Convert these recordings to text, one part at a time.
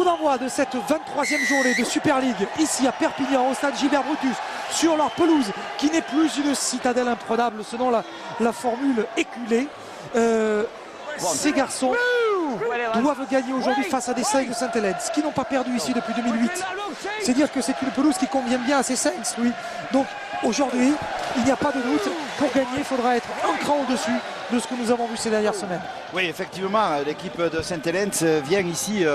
Coup d'envoi de cette 23e journée de Super League, ici à Perpignan, au stade Gilbert Brutus, sur leur pelouse, qui n'est plus une citadelle imprenable selon la formule éculée. Ces garçons doivent gagner aujourd'hui face à des Saints de Sainte-Hélène, qui n'ont pas perdu ici depuis 2008. C'est dire que c'est une pelouse qui convient bien à ces Saints, oui. Donc aujourd'hui, il n'y a pas de doute, pour gagner, il faudra être un cran au-dessus de ce que nous avons vu ces dernières semaines. Oui, effectivement, l'équipe de Sainte-Hélène vient ici,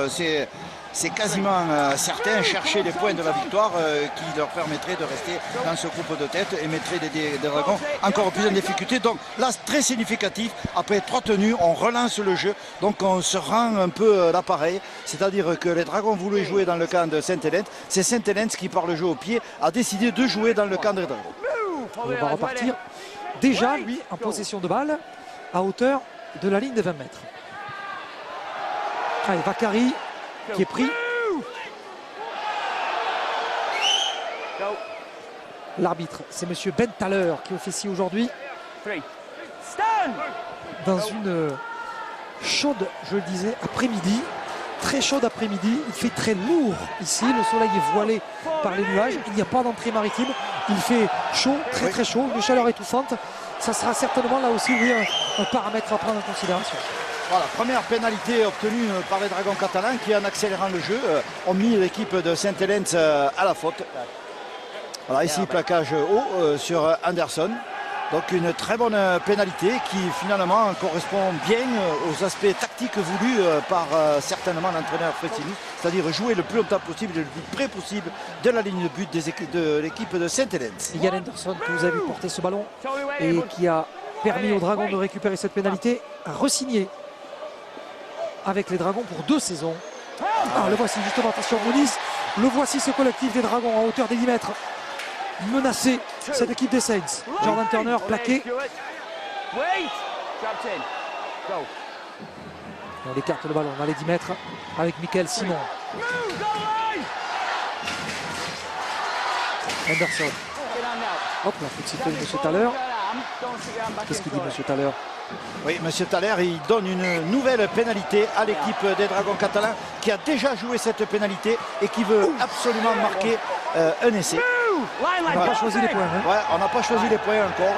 c'est quasiment certain, chercher les points de la victoire qui leur permettraient de rester dans ce groupe de tête et mettrait des Dragons encore plus en difficulté. Donc là, très significatif, après 3 tenues, on relance le jeu, donc on se rend un peu l'appareil, c'est-à-dire que les Dragons voulaient jouer dans le camp de Sainte-Hélène, c'est Sainte-Hélène qui, par le jeu au pied, a décidé de jouer dans le camp des Dragons. On va repartir déjà, lui, en possession de balle, à hauteur de la ligne des 20 mètres. Allez, Vakari qui est pris. L'arbitre, c'est monsieur Ben Thaler qui officie aujourd'hui dans une chaude, je le disais, après-midi. Très chaude après-midi, il fait très lourd ici, le soleil est voilé par les nuages, il n'y a pas d'entrée maritime, il fait chaud, très chaud, une chaleur étouffante. Ça sera certainement là aussi oui, un paramètre à prendre en considération. Voilà, première pénalité obtenue par les Dragons catalans qui, en accélérant le jeu, ont mis l'équipe de Sainte-Hélène à la faute. Voilà, ici plaquage haut sur Anderson. Donc une très bonne pénalité qui finalement correspond bien aux aspects tactiques voulus par certainement l'entraîneur Fressinis, c'est-à-dire jouer le plus longtemps possible et le plus près possible de la ligne de but de l'équipe de Sainte-Hélène. Yann Anderson que vous avez vu porter ce ballon et qui a permis aux Dragons de récupérer cette pénalité, a re-signé avec les Dragons pour 2 saisons. Ah, le voici justement, attention Mounis, le voici ce collectif des Dragons à hauteur des 10 mètres. Menacé, cette équipe des Saints. Jordan Turner plaqué. On écarte le ballon dans les 10 mètres avec Michael Simon. Anderson. Hop, la petite sifflet de M. Thaler. Qu'est-ce qu'il dit M. Thaler? Oui, M. Thaler, il donne une nouvelle pénalité à l'équipe des Dragons catalans qui a déjà joué cette pénalité et qui veut absolument marquer un essai. On n'a pas choisi les points. Hein. Ouais, on n'a pas choisi les points encore.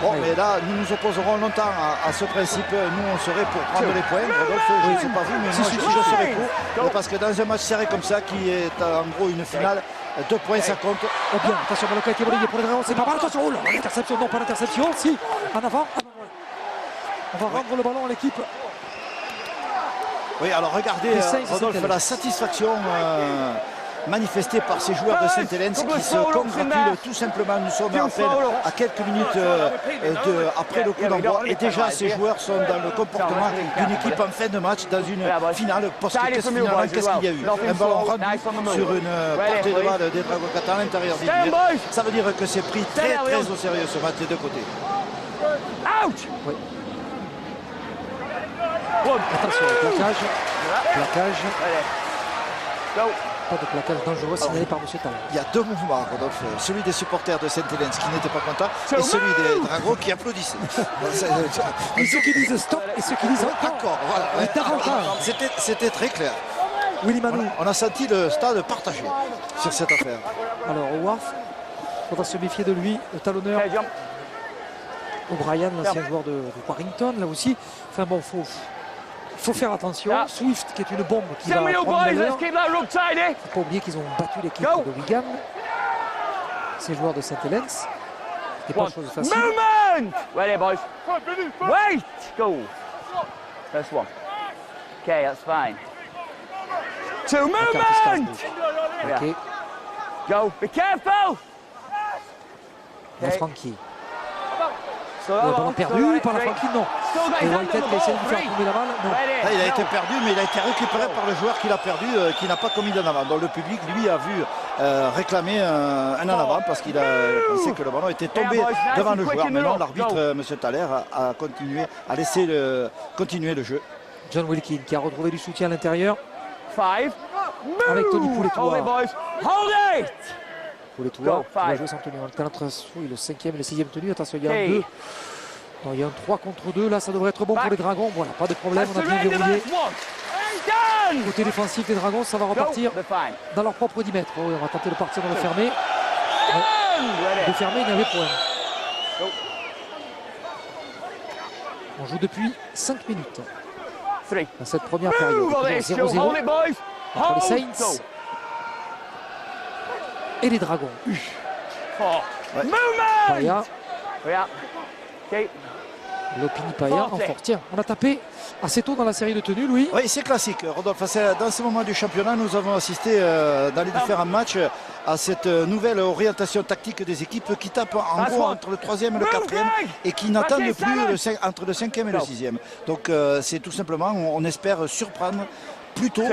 Bon, mais là, nous nous opposerons longtemps à ce principe. Nous, on serait pour prendre les points. Rodolphe, je ne sais pas vous, mais moi, je serais pour. Parce que dans un match serré comme ça, qui est en gros une finale, 2 points, ça compte. Oh bien, attention, ballon qui a été relayé pour les Dragons. C'est pas mal, attention. Oh là, l'interception, non, pas l'interception. Si, en avant. On va rendre le ballon à l'équipe. Oui, alors regardez, Rodolphe, la satisfaction manifestée par ces joueurs de Sainte-Hélène qui se congratulent tout simplement. Nous sommes à peine à quelques minutes après le coup d'envoi et déjà ces joueurs sont dans le comportement d'une équipe en fin de match dans une finale. Parce que qu'est-ce qu'il y a eu? Un ballon rendu sur une portée de balle des Dragons catalans à l'intérieur des buts. Ça veut dire que c'est pris très au sérieux ce match des deux côtés. Oui. Attention, plaquage. Pas de plaquage dangereux signalé par M. Thaler. Il y a 2 mouvements, Rodolphe. Celui des supporters de Sainte-Hélène qui n'étaient pas contents et celui des Dragons qui applaudissaient. Et ceux qui disent stop et ceux qui disent encore. Voilà. C'était très clair. Willy Manou. On a senti le stade partagé sur cette affaire. Alors, Howard, il faudra se méfier de lui, le talonneur. O'Brien, l'ancien joueur de Warrington, là aussi. Enfin bon, faut faire attention. Swift, qui est une bombe qui va prendre l'heure. Il ne faut pas oublier qu'ils ont battu l'équipe de Wigan. Ces joueurs de Sainte-Hélène. Ce n'est pas chose facile. Movement! Ready, boys. Wait! Go. That's one. Okay, that's fine. 2 movement! Ok. Go. Be careful! La Frankie. Le ballon perdu par la Frankie, non. Et Whitehead qui a essayé de lui faire tomber la balle, non. Là, il a été perdu, mais il a été récupéré par le joueur qui l'a perdu, qui n'a pas commis d'en avant. Donc le public, lui, a vu réclamer un en avant parce qu'il a pensé que le ballon était tombé devant le joueur. Mais non, l'arbitre, M. Thaler, a laissé continuer le jeu. John Wilkin qui a retrouvé du soutien à l'intérieur. Avec Tony Poulettois. Poulettois qui va jouer sans tenue. On est entre le 5e et le 6e tenue. Attention, il y a un 2. Non, il y a un 3 contre 2. Là, ça devrait être bon pour les Dragons. Voilà, pas de problème. On a bien verrouillé. Côté défensif des Dragons, ça va repartir They're fine. dans leur propre 10 mètres. Oh, oui, on va tenter de partir dans le fermé. Ready. Le fermé, il y avait point. Go. On joue depuis 5 minutes 3. dans cette première période. Move on this, you. 0-0 Hold it, boys. entre les Hold. Saints Go. et les Dragons. 4. Ouais. Movement. Paya, We up. Okay. Lopini Paya en force. Tiens, on a tapé assez tôt dans la série de tenues, Louis. Oui, c'est classique, Rodolphe. Dans ce moment du championnat, nous avons assisté dans les différents matchs à cette nouvelle orientation tactique des équipes qui tapent en gros entre le 3e et le 4e et qui n'attendent plus entre le 5e et le 6e. Donc c'est tout simplement, on espère surprendre plutôt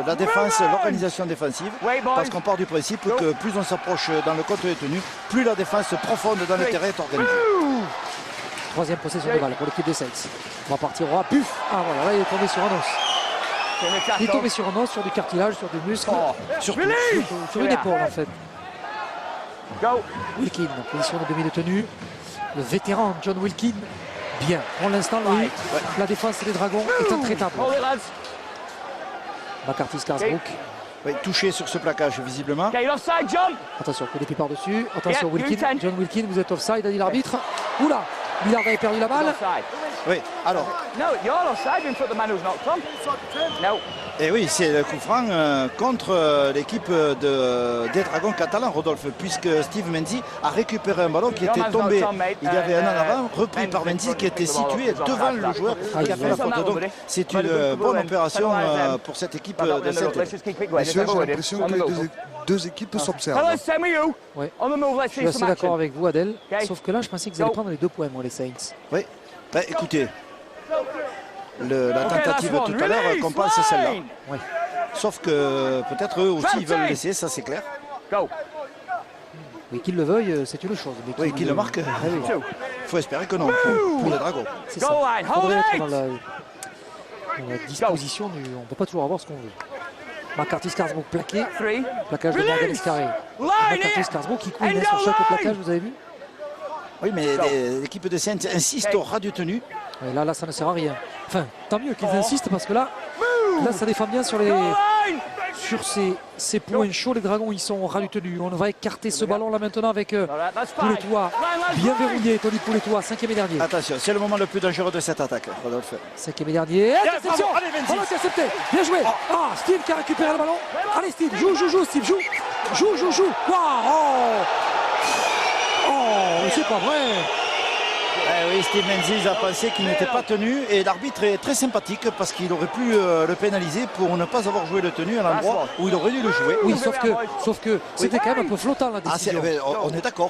la défense, l'organisation défensive, parce qu'on part du principe que plus on s'approche dans le compte des tenues, plus la défense profonde dans le terrain est organisée. 3e possession de balle pour l'équipe des Saints. On va partir au Buff. Ah voilà, là il est tombé sur un os. Il est tombé sur un os, sur du cartilage, sur des muscles, Surtout, sur une épaule en fait. Go. Wilkin en position de demi de tenue. Le vétéran John Wilkin. Bien. Pour l'instant, Louis, la défense des Dragons est intraitable. Hold it, lads. McCarthy Scarsbrook. oui, touché sur ce plaquage visiblement. Okay, offside jump. Attention, coup d'épée par-dessus. Attention, Yeah, Wilkin. U10. John Wilkin, vous êtes offside, a dit l'arbitre. Oula, Millard avait perdu la balle. Offside. Oui, alors, No, you're offside in front of the man who's knocked on. No. et oui, c'est le coup franc contre l'équipe des Dragons catalans, Rodolphe, puisque Steve Mendy a récupéré un ballon qui était tombé il y avait un an avant, repris par Mendy qui était situé devant le joueur qui a fait la faute. Donc c'est une bonne opération pour cette équipe de Saint-Étienne. Let's just keep quick, Messieurs, ready. j'ai l'impression que les deux équipes s'observent. Fellas, send me you. Ouais. On the move, let's Je suis see assez some d'accord action. avec vous, Adèle. Ok. Sauf que là, je pensais qu'ils allaient prendre les 2 points, moi, les Saints. Oui, ben, écoutez, la Ok, tentative last one. tout à l'heure Release, compense celle-là. line. Ouais. Sauf que peut-être eux aussi ils veulent le laisser, ça c'est clair. Go. Oui, qu'ils le veuillent, c'est une chose. Mais Oui, qu'il le marque, Ah oui, Two. il faut espérer que non pour les Dragons. c'est Go ça. line, Il faudrait hold être it. dans la disposition du. On ne peut pas toujours avoir ce qu'on veut. McCarthy Scarsbrook plaqué. 3. Plaquage de Release. Morgan Escarré. Line McCarthy it. Scarsbrook qui coule End sur of chaque line. plaquage, vous avez vu? Oui, mais l'équipe de Saints insiste au ras du tenu. Et là, ça ne sert à rien. Enfin, tant mieux qu'ils insistent parce que là, ça défend bien sur, Go line. sur ces points chauds. Les Dragons, ils sont au ras du tenu. On va écarter ce ballon là maintenant avec Alright, that's fine. Pouletois. Line, Bien line. verrouillé, Tony Pouletois, 5e et dernier. Attention, c'est le moment le plus dangereux de cette attaque, Rodolphe. 5e et dernier. Interception. bravo. Allez, Mendy. On l'a intercepté. Bien joué. Ah, Steve qui a récupéré le ballon. Allez, Steve, joue, Steve, joue. Joue. Waouh. Oh, c'est pas vrai. Eh oui, Steve Menzies a pensé qu'il n'était pas tenu et l'arbitre est très sympathique parce qu'il aurait pu le pénaliser pour ne pas avoir joué le tenu à l'endroit où il aurait dû le jouer. Oui, sauf que c'était quand même un peu flottant la Ah, décision.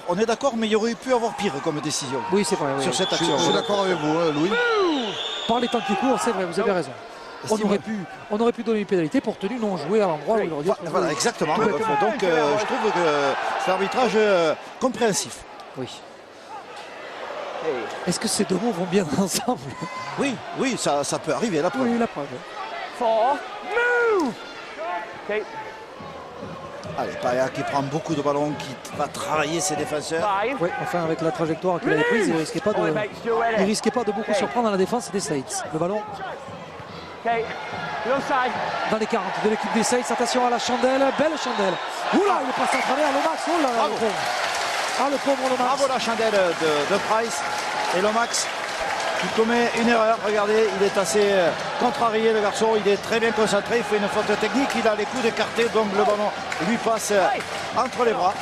on est d'accord, mais il y aurait pu avoir pire comme décision Oui, c'est vrai. Oui. sur cette Je action. suis d'accord avec vous, Louis. Par les temps qui courent, c'est vrai, vous avez raison. On aurait pu donner une pénalité pour tenue non jouée à l'endroit où il aurait dû être Voilà, joué. exactement. Tout Rodolphe. bêtement. Donc je trouve que c'est un arbitrage compréhensif. Oui. Hey. Est-ce que ces deux mots vont bien ensemble? Oui, ça peut arriver la preuve. Oui, la preuve. 4. Move. Okay. Allez, Paya qui prend beaucoup de ballons, qui va travailler ses défenseurs. 5. Oui, enfin avec la trajectoire qu'il avait prise, il risquait pas Hold it, mate. Still ready. de beaucoup surprendre dans la défense des Saints. Le ballon Okay. You're offside. dans les 40 de l'équipe des Saints. Attention à la chandelle, belle chandelle. Oula, il est passé à travers le Max. Oh là là, Bravo. le pauvre. Ah, le pauvre le Max. Bravo la chandelle de Price et Lomax qui commet une erreur. Regardez, il est assez contrarié le garçon, il est très bien concentré, il fait une faute technique, il a les coudes écartés, donc le ballon lui passe entre les bras.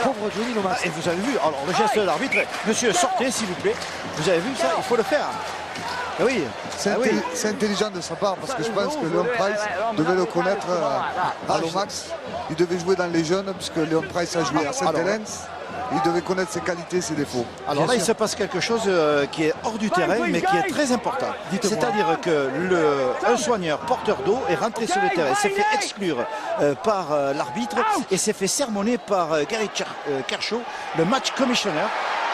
Pauvre Johnny Lomax. Et vous avez vu, alors le geste de l'arbitre, monsieur sortez s'il vous plaît, vous avez vu ça, il faut le faire. Ah oui, C'est intelligent de sa part parce que je pense que Leon Price devait le connaître à Lomax. Il devait jouer dans les jeunes puisque Leon Price a joué à Saint-Hélène. Il devait connaître ses qualités et ses défauts. Alors là, il se passe quelque chose qui est hors du terrain, mais qui est très important. Dites-moi. C'est-à-dire que un soigneur porteur d'eau est rentré sur le terrain, s'est fait exclure par l'arbitre et s'est fait sermonner par Gary Kershaw, le match commissioner.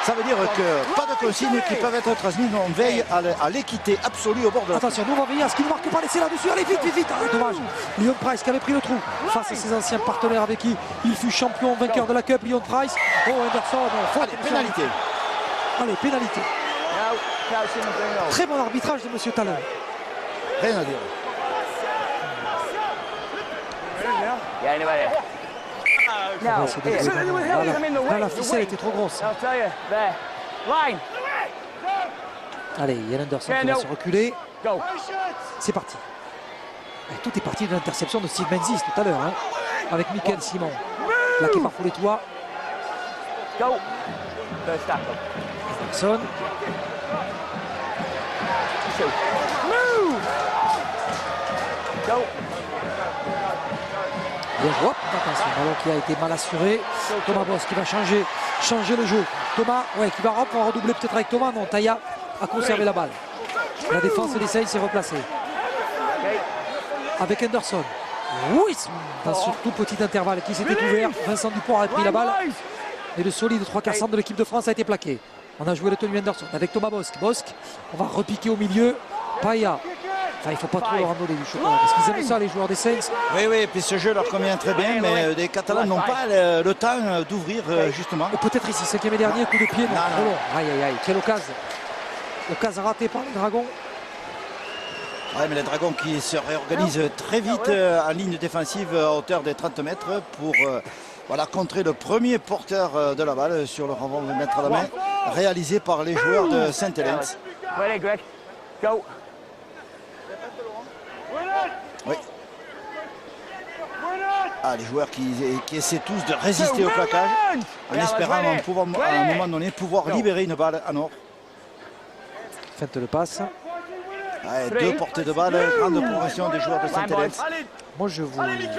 Ça veut dire que pas de consignes qui peuvent être transmises, mais on veille à l'équité absolue au bord de la. Attention, nous on va veiller à ce qu'il ne marque pas laisser là-dessus. Allez, vite. Ah, dommage. Leon Price qui avait pris le trou face à ses anciens partenaires avec qui il fut champion, vainqueur de la Cup. Leon Price. Oh, Anderson. Faute. Allez, pénalité. Allez, pénalité. Now, in the green hole. Très bon arbitrage de Monsieur Talon. Rien à dire. Yeah, anyway. On va Now, essayer de here. jouer vraiment. Hit them in the Là, la wing, the ficelle wing. était trop grosse. I'll tell you. There. Line. Allez, Yann Anderson Yeah, qui va no. se reculer. Go. C'est parti. Et tout est parti de l'interception de Steve Menzies tout à l'heure, hein, avec Michael Simon. Plaqué par Foletois. Go. First tackle. Anderson. Two. Move. Go. Bien joué. Attention, ballon qui a été mal assuré. Thomas Boss qui va changer le jeu. Thomas, ouais, qui va redoubler peut-être avec Thomas. Non, Taya a conservé la balle. La défense d'Essay s'est replacée. Okay. Avec Anderson. Oui, dans ce tout petit intervalle qui s'était ouvert. Vincent Dupont a pris la balle. Et le solide 3/4 de l'équipe de France a été plaqué. On a joué le tenue Anderson avec Thomas Bosque. Bosque, on va repiquer au milieu. Paya. Enfin, il ne faut pas trop leur en donner du chocolat. Parce qu'ils aiment ça, les joueurs des Saints. Oui, oui, puis ce jeu leur convient très bien, mais les Catalans n'ont pas le temps d'ouvrir justement. Et peut-être ici, 5e et dernier, coup de pied, non, trop long. Aïe, aïe, aïe, quelle occasion. Occasion ratée par les Dragons. Ouais, mais les Dragons qui se réorganisent très vite en ligne défensive à hauteur des 30 mètres pour voilà, contrer le premier porteur de la balle sur le renvoi de mettre à la main, réalisé par les joueurs de Saint-Hélène. Ready, Greg. Go. Oui. Ah, les joueurs qui essaient tous de résister au plaquage en espérant à un moment donné pouvoir libérer une balle en or. Feinte le passe. Ouais, deux portées de balle, grande progression des joueurs de Saint-Hélène. Moi, je vous parie,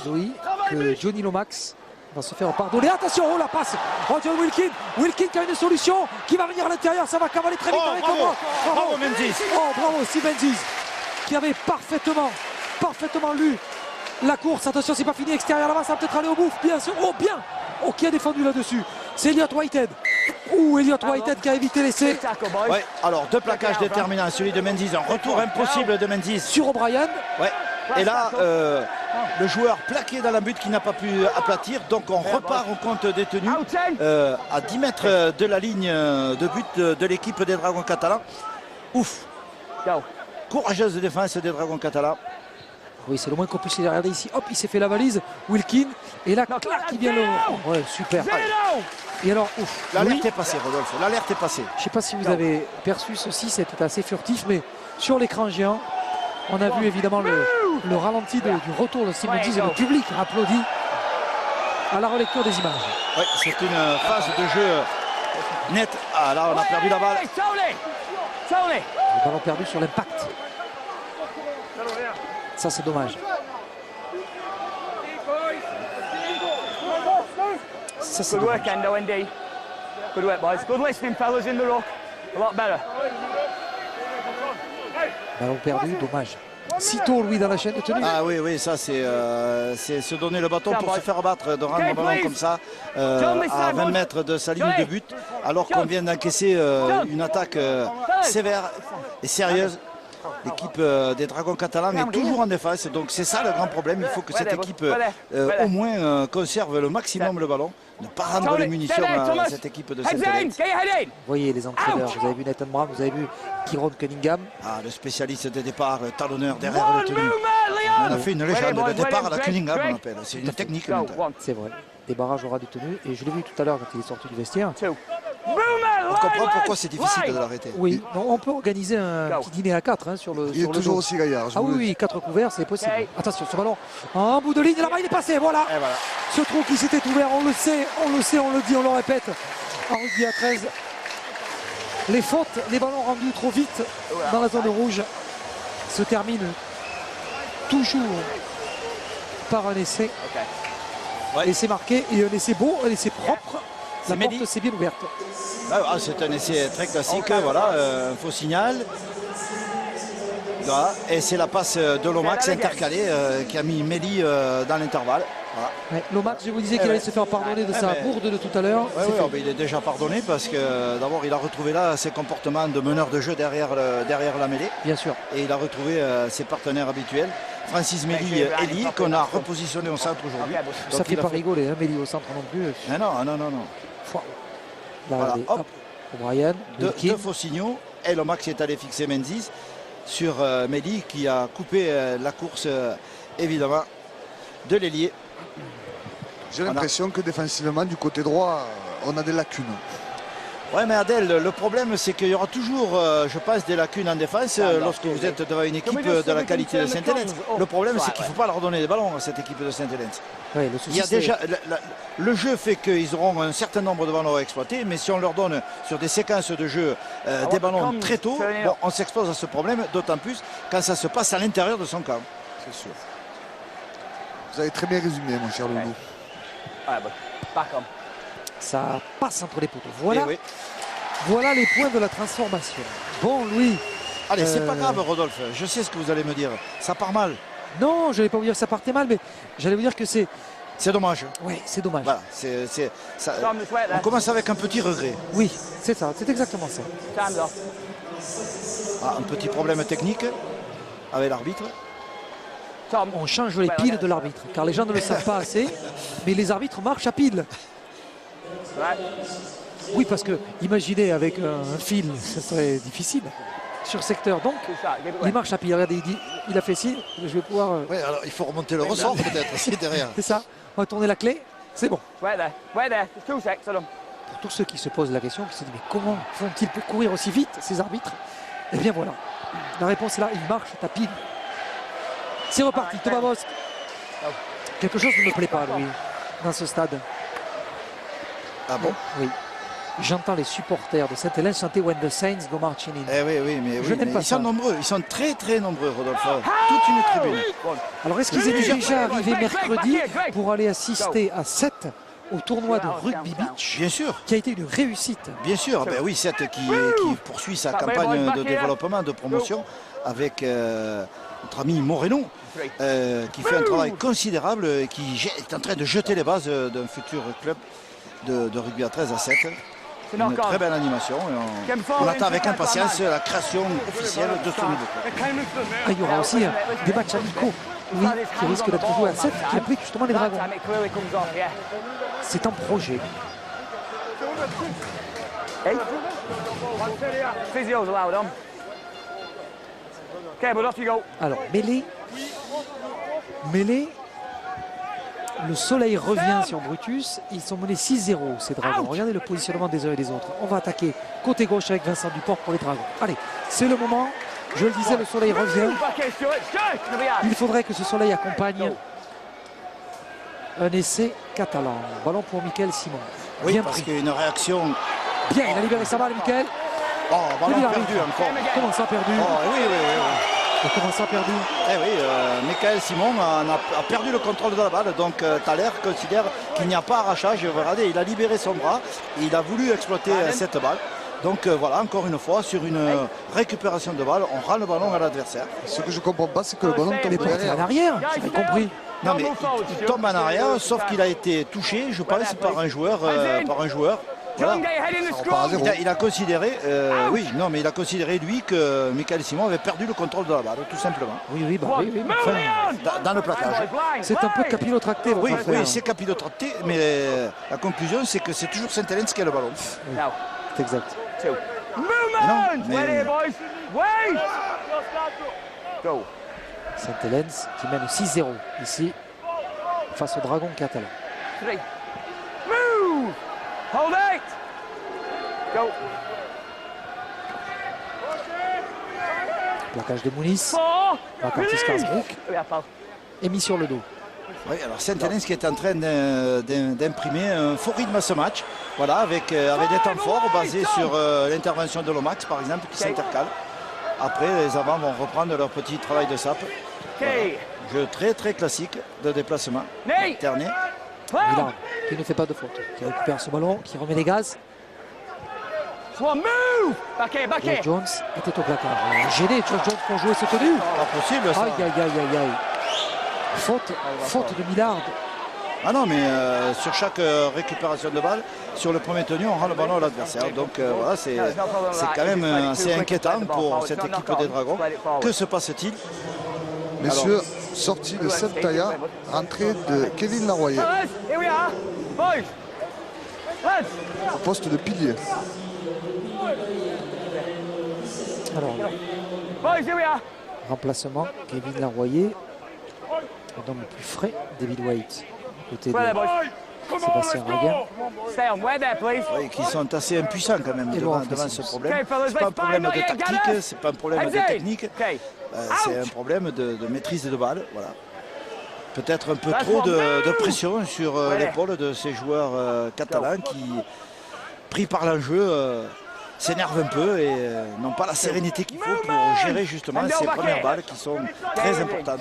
Zoé, que Johnny Lomax va se faire pardonner. Attention, oh la passe. Oh, John Wilkin. Wilkin qui a une solution, qui va venir à l'intérieur. Ça va cavaler très vite avec le bras. Bravo Menzies. Oh, bravo Steve Menzies, qui avait parfaitement lu la course. Attention, c'est pas fini. Extérieur là-bas, ça va peut-être aller au bout. Bien sûr. Oh, bien. Oh, qui a défendu là-dessus? C'est Elliot Whitehead. Ouh, Elliot Whitehead qui a évité l'essai. Ouais, alors deux plaquages déterminants. Celui de Menzies, un retour impossible de Menzies sur O'Brien. Ouais. Et là, le joueur plaqué dans la butte qui n'a pas pu aplatir. Donc on repart au compte détenu à 10 mètres de la ligne de but de l'équipe des Dragons catalans. Ouf. Courageuse défense des Dragons catalans. Oui, c'est le moins qu'on puisse regarder ici. Hop, il s'est fait la valise. Wilkin. Et là, clac, il vient le. Ouais, super. Et alors, ouf. L'alerte est passée, Rodolphe. L'alerte est passée. Je ne sais pas si vous avez perçu ceci, c'était assez furtif, mais sur l'écran géant, on a vu évidemment le ralenti du retour de Steve Menzies et le public applaudit à la relecture des images. Oui, c'est une phase de jeu nette. Ah là, on a perdu la balle. Le ballon perdu sur l'impact. Ça, c'est dommage. Ça, c'est Good work, Endo, ND. Good work, boys. Good listening, fellas, in the rock. A lot better. Ballon perdu, dommage. Sitôt, Louis, dans la chaîne de tenue. Ah oui, oui, ça c'est se donner le bâton pour se faire battre, de rendre le ballon comme ça à 20 mètres de sa ligne de but, alors qu'on vient d'encaisser une attaque sévère et sérieuse. L'équipe des Dragons catalans est toujours en défense, donc c'est ça le grand problème. Il faut que cette équipe au moins conserve le maximum le ballon, ne pas rendre les munitions à cette équipe de Saint-Hélène. Vous voyez les entraîneurs, vous avez vu Nathan Brown, vous avez vu Kieron Cunningham. Ah, le spécialiste des départs, le talonneur derrière le tenue. On a fait une légende, le départ à la Cunningham on appelle, c'est une technique. C'est vrai, des barrages au ras du tenue, et je l'ai vu tout à l'heure quand il est sorti du vestiaire. On comprend pourquoi c'est difficile de l'arrêter. Oui, non, on peut organiser un petit dîner à 4 hein, sur le. Il est toujours aussi gaillard. Ah oui, 4 couverts, c'est possible. Attention, ce ballon en bout de ligne, là-bas il est passé, voilà. Ce trou qui s'était ouvert, on le sait, on le dit, on le répète. En rugby à 13, les fautes, les ballons rendus trop vite dans la zone rouge se terminent toujours par un essai. Essai marqué et un essai beau, un essai propre. La porte s'est bien ouverte. Ah, c'est un essai très classique, voilà, un faux signal. Voilà. Et c'est la passe de Lomax intercalée qui a mis Méli dans l'intervalle. Voilà. Ouais, Lomax, je vous disais qu'il allait se faire pardonner de sa bourde de tout à l'heure. Il est déjà pardonné parce que d'abord il a retrouvé là ses comportements de meneur de jeu derrière la mêlée. Bien sûr. Et il a retrouvé ses partenaires habituels. Francis Méli Eli qu'on a repositionné au centre aujourd'hui. Ça ne fait pas rigoler, hein, Méli au centre non plus. Ah non. Là, voilà, allez, hop. O'Brien, deux faux signaux. Et Lomax est allé fixer Menzies sur Méli qui a coupé la course évidemment. de l'ailier. J'ai l'impression que défensivement, du côté droit, on a des lacunes. Ouais, mais Adèle, le problème c'est qu'il y aura toujours, je pense, des lacunes en défense lorsque vous êtes devant une équipe de la qualité de Saint-Hélène. Le problème c'est qu'il ne faut pas leur donner des ballons à cette équipe de Saint-Hélène. Ouais, Il y a déjà, le jeu fait qu'ils auront un certain nombre de ballons à exploiter, mais si on leur donne sur des séquences de jeu des ballons très tôt, bon, on s'expose à ce problème, d'autant plus quand ça se passe à l'intérieur de son camp. C'est sûr. Vous avez très bien résumé, mon cher Loulou. Ça passe entre les poteaux. Voilà, Eh oui. voilà les points de la transformation. Bon, Louis. Allez, c'est pas grave, Rodolphe. Je sais ce que vous allez me dire. Ça part mal. Non, je n'allais pas vous dire que ça partait mal, mais j'allais vous dire que c'est... C'est dommage. Oui, c'est dommage. Voilà, on commence avec un petit regret. Oui, c'est ça, c'est exactement ça. Un petit problème technique avec l'arbitre. On change les piles de l'arbitre, car les gens ne le savent pas assez, mais les arbitres marchent à piles. Oui, parce que imaginez avec un fil, ce serait difficile sur secteur. Donc, il marche à piles. Regardez, il a fait signe, je vais pouvoir... Oui, alors il faut remonter le ressort peut-être, si derrière. C'est ça, on va tourner la clé, c'est bon. Wait there. There's 2 secs on them. Pour tous ceux qui se posent la question, qui se disent mais comment font-ils pour courir aussi vite, ces arbitres? Eh bien voilà, la réponse est là, ils marchent à pile. C'est reparti, Thomas Bosc. Quelque chose ne me plaît pas, Louis, dans ce stade. Ah bon? Oui. J'entends les supporters de Saint-Hélène chanter When the Saints go marching in. Eh oui, mais, Je n'aime pas ils ça. sont nombreux, ils sont très très nombreux, Rodolphe. Toute une tribune. Alors est-ce qu'ils étaient déjà arrivés mercredi pour aller assister à 7 au tournoi de Rugby Beach, Bien sûr, qui a été une réussite? bien sûr. Ben oui, Seth qui poursuit sa campagne de développement, de promotion avec notre ami Moreno, qui fait un travail considérable et qui est en train de jeter les bases d'un futur club de rugby à 13 à 7. Une très belle animation et on attend avec impatience la création officielle de ce nouveau club. Ah, il y aura aussi des matchs amicaux, oui, qui risquent d'être joués à 7, qui impliquent justement les Dragons. C'est un projet. Hey. Physio's allowed on. Okay, but off you go. Alors, mêlée, le soleil revient sur Brutus. Ils sont menés 6-0, ces Dragons. Regardez le positionnement des uns et des autres. On va attaquer côté gauche avec Vincent Duport pour les Dragons. Allez, c'est le moment. Je le disais, le soleil revient. Il faudrait que ce soleil accompagne un essai catalan. Ballon pour Mickaël Simon. Oui, Bien parce pris. qu'il y a une réaction. Bien, il a libéré sa balle, Mickaël. Oh, ballon Il perdu encore. Comment ça perdu? Oh, oui. Et comment ça perdu? Eh oui, Mickaël Simon a perdu le contrôle de la balle, donc Thaler considère qu'il n'y a pas arrachage. Regardez, il a libéré son bras, il a voulu exploiter cette balle. Donc voilà, encore une fois, sur une récupération de balle, on rend le ballon à l'adversaire. Ce que je comprends pas, c'est que le ballon tombe Mais porté en derrière. arrière, j'avais compris. Non mais il tombe en arrière, sauf qu'il a été touché, je pense, par un joueur. Voilà. On part à zéro. Il a considéré, il a considéré lui que Mickaël Simon avait perdu le contrôle de la balle, tout simplement. Oui, enfin, Dans le plaquage. c'est un peu capillotracté, votre Oui, affaire. c'est capillotracté, mais la conclusion c'est que c'est toujours Saint-Hélène qui a le ballon. C'est exact. Movement! mais- Wait here, boys. Wait! Go. Saint-Hélène qui mène 6-0 ici face au Dragon catalan. 3. Move! Hold it! Go. Plaquage de Mounis, 4. Curtis Carsbrook est mis sur le dos. Oui, alors Saint-Hélène qui est en train d'imprimer un fort rythme à ce match, voilà, avec des temps forts basés sur l'intervention de Lomax par exemple qui s'intercale. Après, les avants vont reprendre leur petit travail de sape. Okay. Jeu très très classique de déplacement. Nate. Terné. Millard qui ne fait pas de faute, qui récupère ce ballon, qui remet les gaz. One move! Back here, back here. George Jones était au placard. Gêné, George Jones pour jouer ce tenue. Pas possible ça. Aïe. Faute de Millard. Ah non, mais sur chaque récupération de balle, sur le premier tenu, on rend le ballon à l'adversaire. Donc voilà, c'est quand même assez inquiétant pour cette équipe des Dragons. Que se passe-t-il? Messieurs, sortie de Septaya, entrée de Kevin Laroyer, Fellas, here we are. Boys. Lads. au poste de pilier. Alors, Boys, here we are. remplacement, Kevin Laroyer. Un homme plus frais, David White, côté de Square there, boys. Sébastien Raguin. Stay on. Wait there, please. Oui, qui sont assez impuissants quand même Et devant, bon, devant ce problème. Okay, fellas, C'est pas un let's problème find de out your tactique, gas. c'est pas un problème de Exit. technique, Okay. c'est un problème de maîtrise de balle. Voilà. Peut-être un peu That's trop one. de pression sur Ouais. l'épaule de ces joueurs catalans qui, pris par l'enjeu, s'énervent un peu et n'ont pas la sérénité qu'il faut pour gérer justement ces premières balles qui sont très importantes.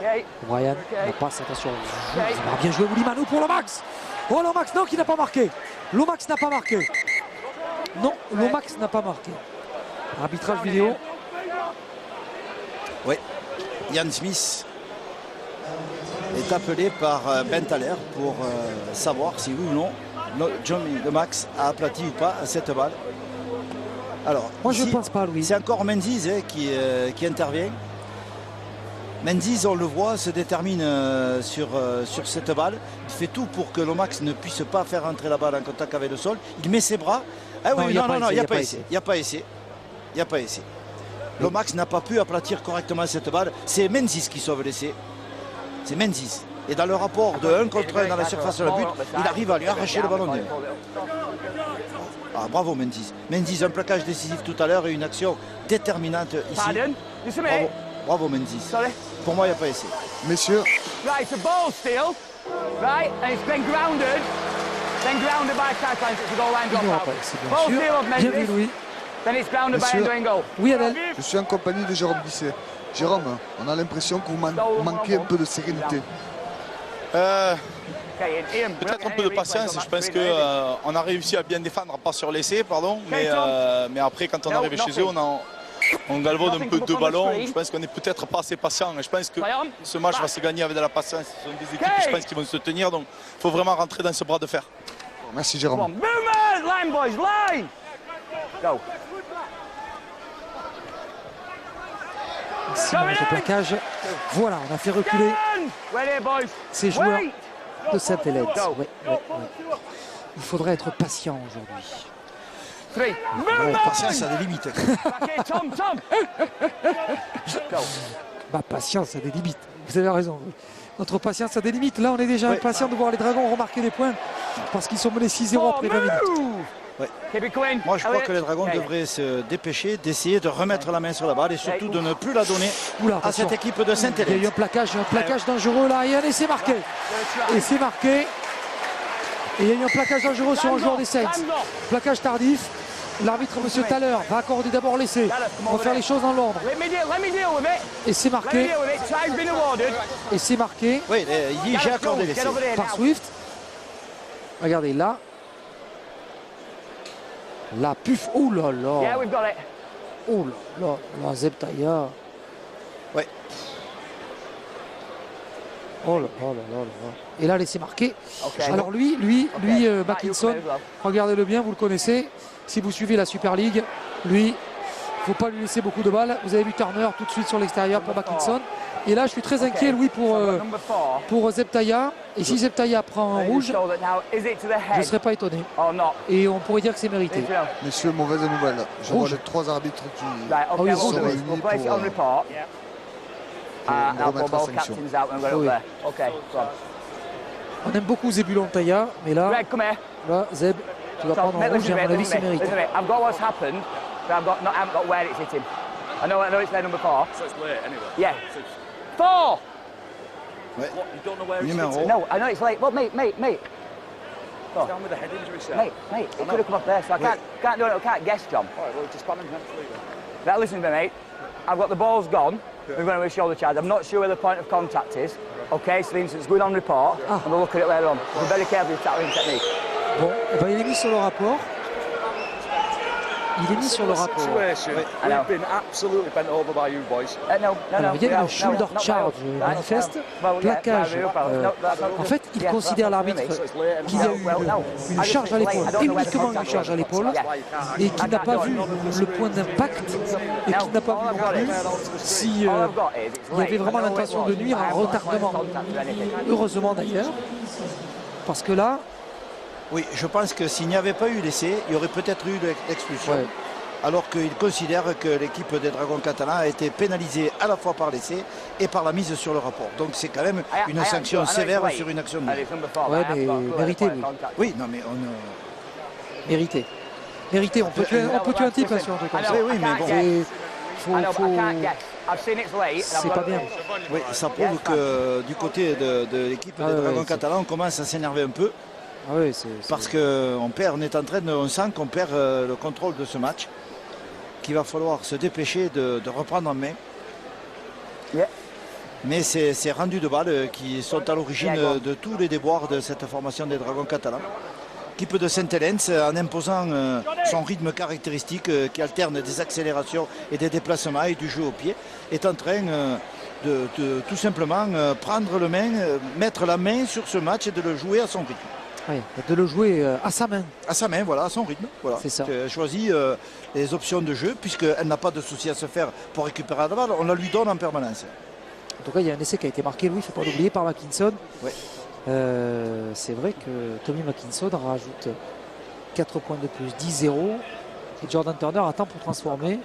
Okay. Brian, la passe, attention. Ça va bien joué Woulimano pour Lomax. Oh Lomax, non, qui n'a pas marqué. Lomax n'a pas marqué. Non, Lomax n'a pas marqué. Arbitrage vidéo. Oui, Ian Smith est appelé par Ben Thaler pour savoir si oui ou non Johnny Lomax a aplati ou pas cette balle. Alors, Moi je ici, ne pense pas, Louis. c'est encore Menzies qui intervient. Menzies, on le voit, se détermine sur cette balle. Il fait tout pour que Lomax ne puisse pas faire entrer la balle en contact avec le sol. Il met ses bras. Ah oui, non, il n'y a pas essai. Il n'y a pas essai. Il n'y a pas essai. Lomax n'a pas pu aplatir correctement cette balle. C'est Menzies qui sauve l'essai. C'est Menzies. Et dans le rapport de 1 contre 1 dans la surface de la but, il arrive à lui arracher le ballon. Ah, bravo Menzies. Menzies, un plaquage décisif tout à l'heure et une action déterminante ici. Pardon? You submit? Bravo, bravo Menzies. Sorry. Pour moi, il n'y a pas essai. Messieurs, Right, it's a ball steal. Right, and it's been grounded. Then grounded by Catalan. It's a goal line Il n'y drop aura out. pas essai, bien Ball sûr. steal of Bien vu, Menzies. Louis. Then it's grounded by Monsieur. Endo in goal. Oui, Adèle. je suis en compagnie de Jérôme Bisset. Jérôme, on a l'impression que vous manquez un peu de sérénité. Okay, Ian, Peut-être un peu de patience. Je pense qu'on a réussi à bien défendre, pas sur l'essai, pardon. Mais après, quand on est arrivé chez eux, on galvaude un peu de ballon. Je pense qu'on n'est peut-être pas assez patient. Et je pense que ce match va se gagner avec de la patience. Ce sont des équipes, je pense, qui vont se tenir. Donc, il faut vraiment rentrer dans ce bras de fer. Merci Come on, Jérôme. movement, line boys, line. Go. Ici, avec le plaquage. Voilà, on a fait reculer Wait here, boys. ces joueurs Wait. de Saint-Hélène. Ouais, ouais, ouais. Il faudrait être patient aujourd'hui. 3. La patience a des limites. Back here, Tom, Tom. Go. Ma patience a des limites. Vous avez raison. Notre patience a des limites. Là, on est déjà impatient de voir les Dragons remarquer des points parce qu'ils sont menés 6-0 après 20 minutes. Ouais. Keep it going. Moi, je crois que les Dragons Okay. devraient se dépêcher d'essayer de remettre la main sur la balle et surtout de ne plus la donner Oula, à attention. cette équipe de Il y a eu Saint-Hélène. un plaquage dangereux là. Et un essai marqué. Et c'est marqué. Et il y a eu un plaquage dangereux sur un joueur des Saints. Plaquage tardif. L'arbitre, M. Thaler, va accorder d'abord l'essai. On va faire les choses dans l'ordre. Let me deal with it. Et c'est Let me marqué. deal with it. Time's been awarded. Et c'est marqué Oui, j'ai accordé l'essai. Get over there par now. Swift. Regardez là. La puf. Oh là là. Yeah, we've got it. Oh là là. La Zebtaïa. Ouais. Oh là là là là là. Et là, l'essai marqué. Okay. Alors lui, Mackinson, regardez-le bien, vous le connaissez. Si vous suivez la Super League, lui, il ne faut pas lui laisser beaucoup de balles. Vous avez vu Turner tout de suite sur l'extérieur pour Mackinson. Et là, je suis très inquiet, Louis, pour Zebtaïa. Et si Zebtaïa prend un rouge, je ne serais pas étonné. Et on pourrait dire que c'est mérité. Messieurs, mauvaise nouvelle. Je vois Rouge. les 3 arbitres qui oui, sont rouge, oui. réunis pour remettre la sanction. On aime beaucoup Zebulon Taïa, mais là, Greg, come here. là, Zeb, tu vas prendre un rouge et à mon avis, c'est mérité. Listen to me. I've got what's happened, but I haven't got where it's hitting. I know it's their number 4. So it's late anyway. Yeah. 4! Ouais. What, you don't know where he's Numéro. hitting? No, I know it's late. Well, mate. He's down with a head injury, sir. Mate, it could have come off there, so I can't do it. I can't guess, John. All right, well, just ban him completely. Now, listen to me, mate. I've got the ball's gone. We're going to a shoulder charge. I'm not sure where the point of contact is. Okay, so the incident's going on report, and we'll look at it later on. We're very careful with tackling technique. Bon, eh ben, il est mis sur le rapport. Il est mis sur le rapport. Situation. We've been absolutely bent over by you boys. No. Alors, il y a une shoulder charge manifeste, plaquage. En fait, il considère l'arbitre qu'il y a eu une charge à l'épaule, et uniquement une charge à l'épaule, et qu'il n'a pas vu le point d'impact, et qu'il n'a pas vu non plus si il y avait vraiment l'intention de nuire à un retardement. Heureusement d'ailleurs, parce que là, Oui, je pense que s'il n'y avait pas eu l'essai, il y aurait peut-être eu l'expulsion. ouais, alors qu'il considère que l'équipe des Dragons catalans a été pénalisée à la fois par l'essai et par la mise sur le rapport. Donc c'est quand même une sanction sévère sur une action de jeu. Ouais, mais mérité, lui. Oui, non, mais on... Mérité. Mérité, on peut tuer un type hein, sur un truc comme ça. Oui, mais bon. C'est pas bien. Oui, ça prouve que du côté de l'équipe des Dragons catalans, on commence à s'énerver un peu. Ah oui, parce qu'on sent qu'on perd le contrôle de ce match, qu'il va falloir se dépêcher de reprendre en main. Yeah. Mais c'est rendu de balles qui sont à l'origine de tous les déboires de cette formation des Dragons catalans. L'équipe de Sainte-Hélène, en imposant son rythme caractéristique qui alterne des accélérations et des déplacements et du jeu au pied, est en train de tout simplement prendre le main, mettre la main sur ce match et de le jouer à son rythme. Oui, de le jouer à sa main. À sa main, voilà, à son rythme. Voilà. C'est ça. Elle choisit les options de jeu, puisqu'elle n'a pas de souci à se faire pour récupérer la balle, on la lui donne en permanence. En tout cas, il y a un essai qui a été marqué, Louis, il ne faut pas l'oublier, par Mackinson. Ouais. C'est vrai que Tommy Mackinson rajoute 4 points de plus, 10-0. Et Jordan Turner attend pour transformer.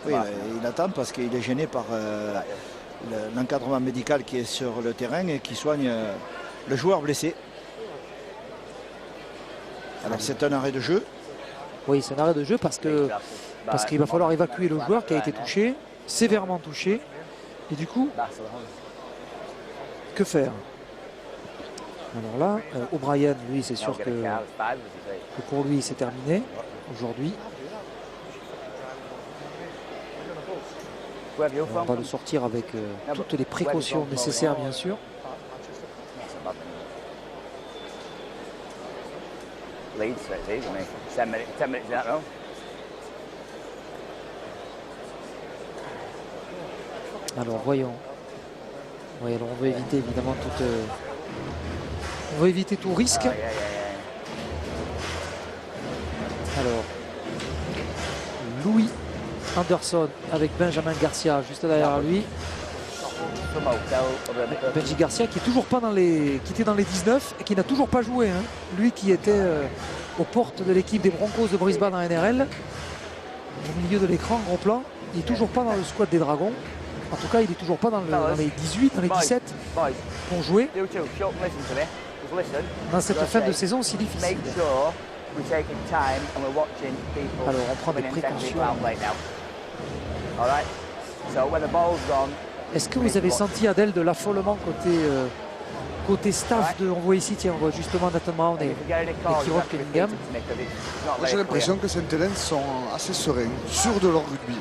Oui, il attend parce qu'il est gêné par l'encadrement médical qui est sur le terrain et qui soigne le joueur blessé. Alors c'est un arrêt de jeu. Oui, c'est un arrêt de jeu parce qu'il va falloir évacuer le joueur qui a été touché, sévèrement touché. Et du coup, que faire? Alors là, O'Brien, lui, c'est sûr que pour lui, c'est terminé aujourd'hui. On va le sortir avec toutes les précautions nécessaires, bien sûr. Alors voyons. Oui, alors on veut éviter évidemment toute. On veut éviter tout risque. Alors Louis Anderson avec Benjamin Garcia juste derrière lui. Benji Garcia qui est toujours pas dans les. Qui était dans les 19 et qui n'a toujours pas joué. Hein. Lui qui était aux portes de l'équipe des Broncos de Brisbane en NRL. Au milieu de l'écran, gros plan. Il n'est toujours pas dans le squad des Dragons. En tout cas, il n'est toujours pas dans les 18, dans les 17 qui ont joué dans cette fin de saison si difficile. Alors, on prend des précautions. Est-ce que vous avez senti, Adèle, de l'affolement côté staff on voit ici, tiens, on voit justement Nathan Brown et Kieron Cunningham. J'ai l'impression que Sainte-Hélène sont assez sereins, sûrs de leur rugby.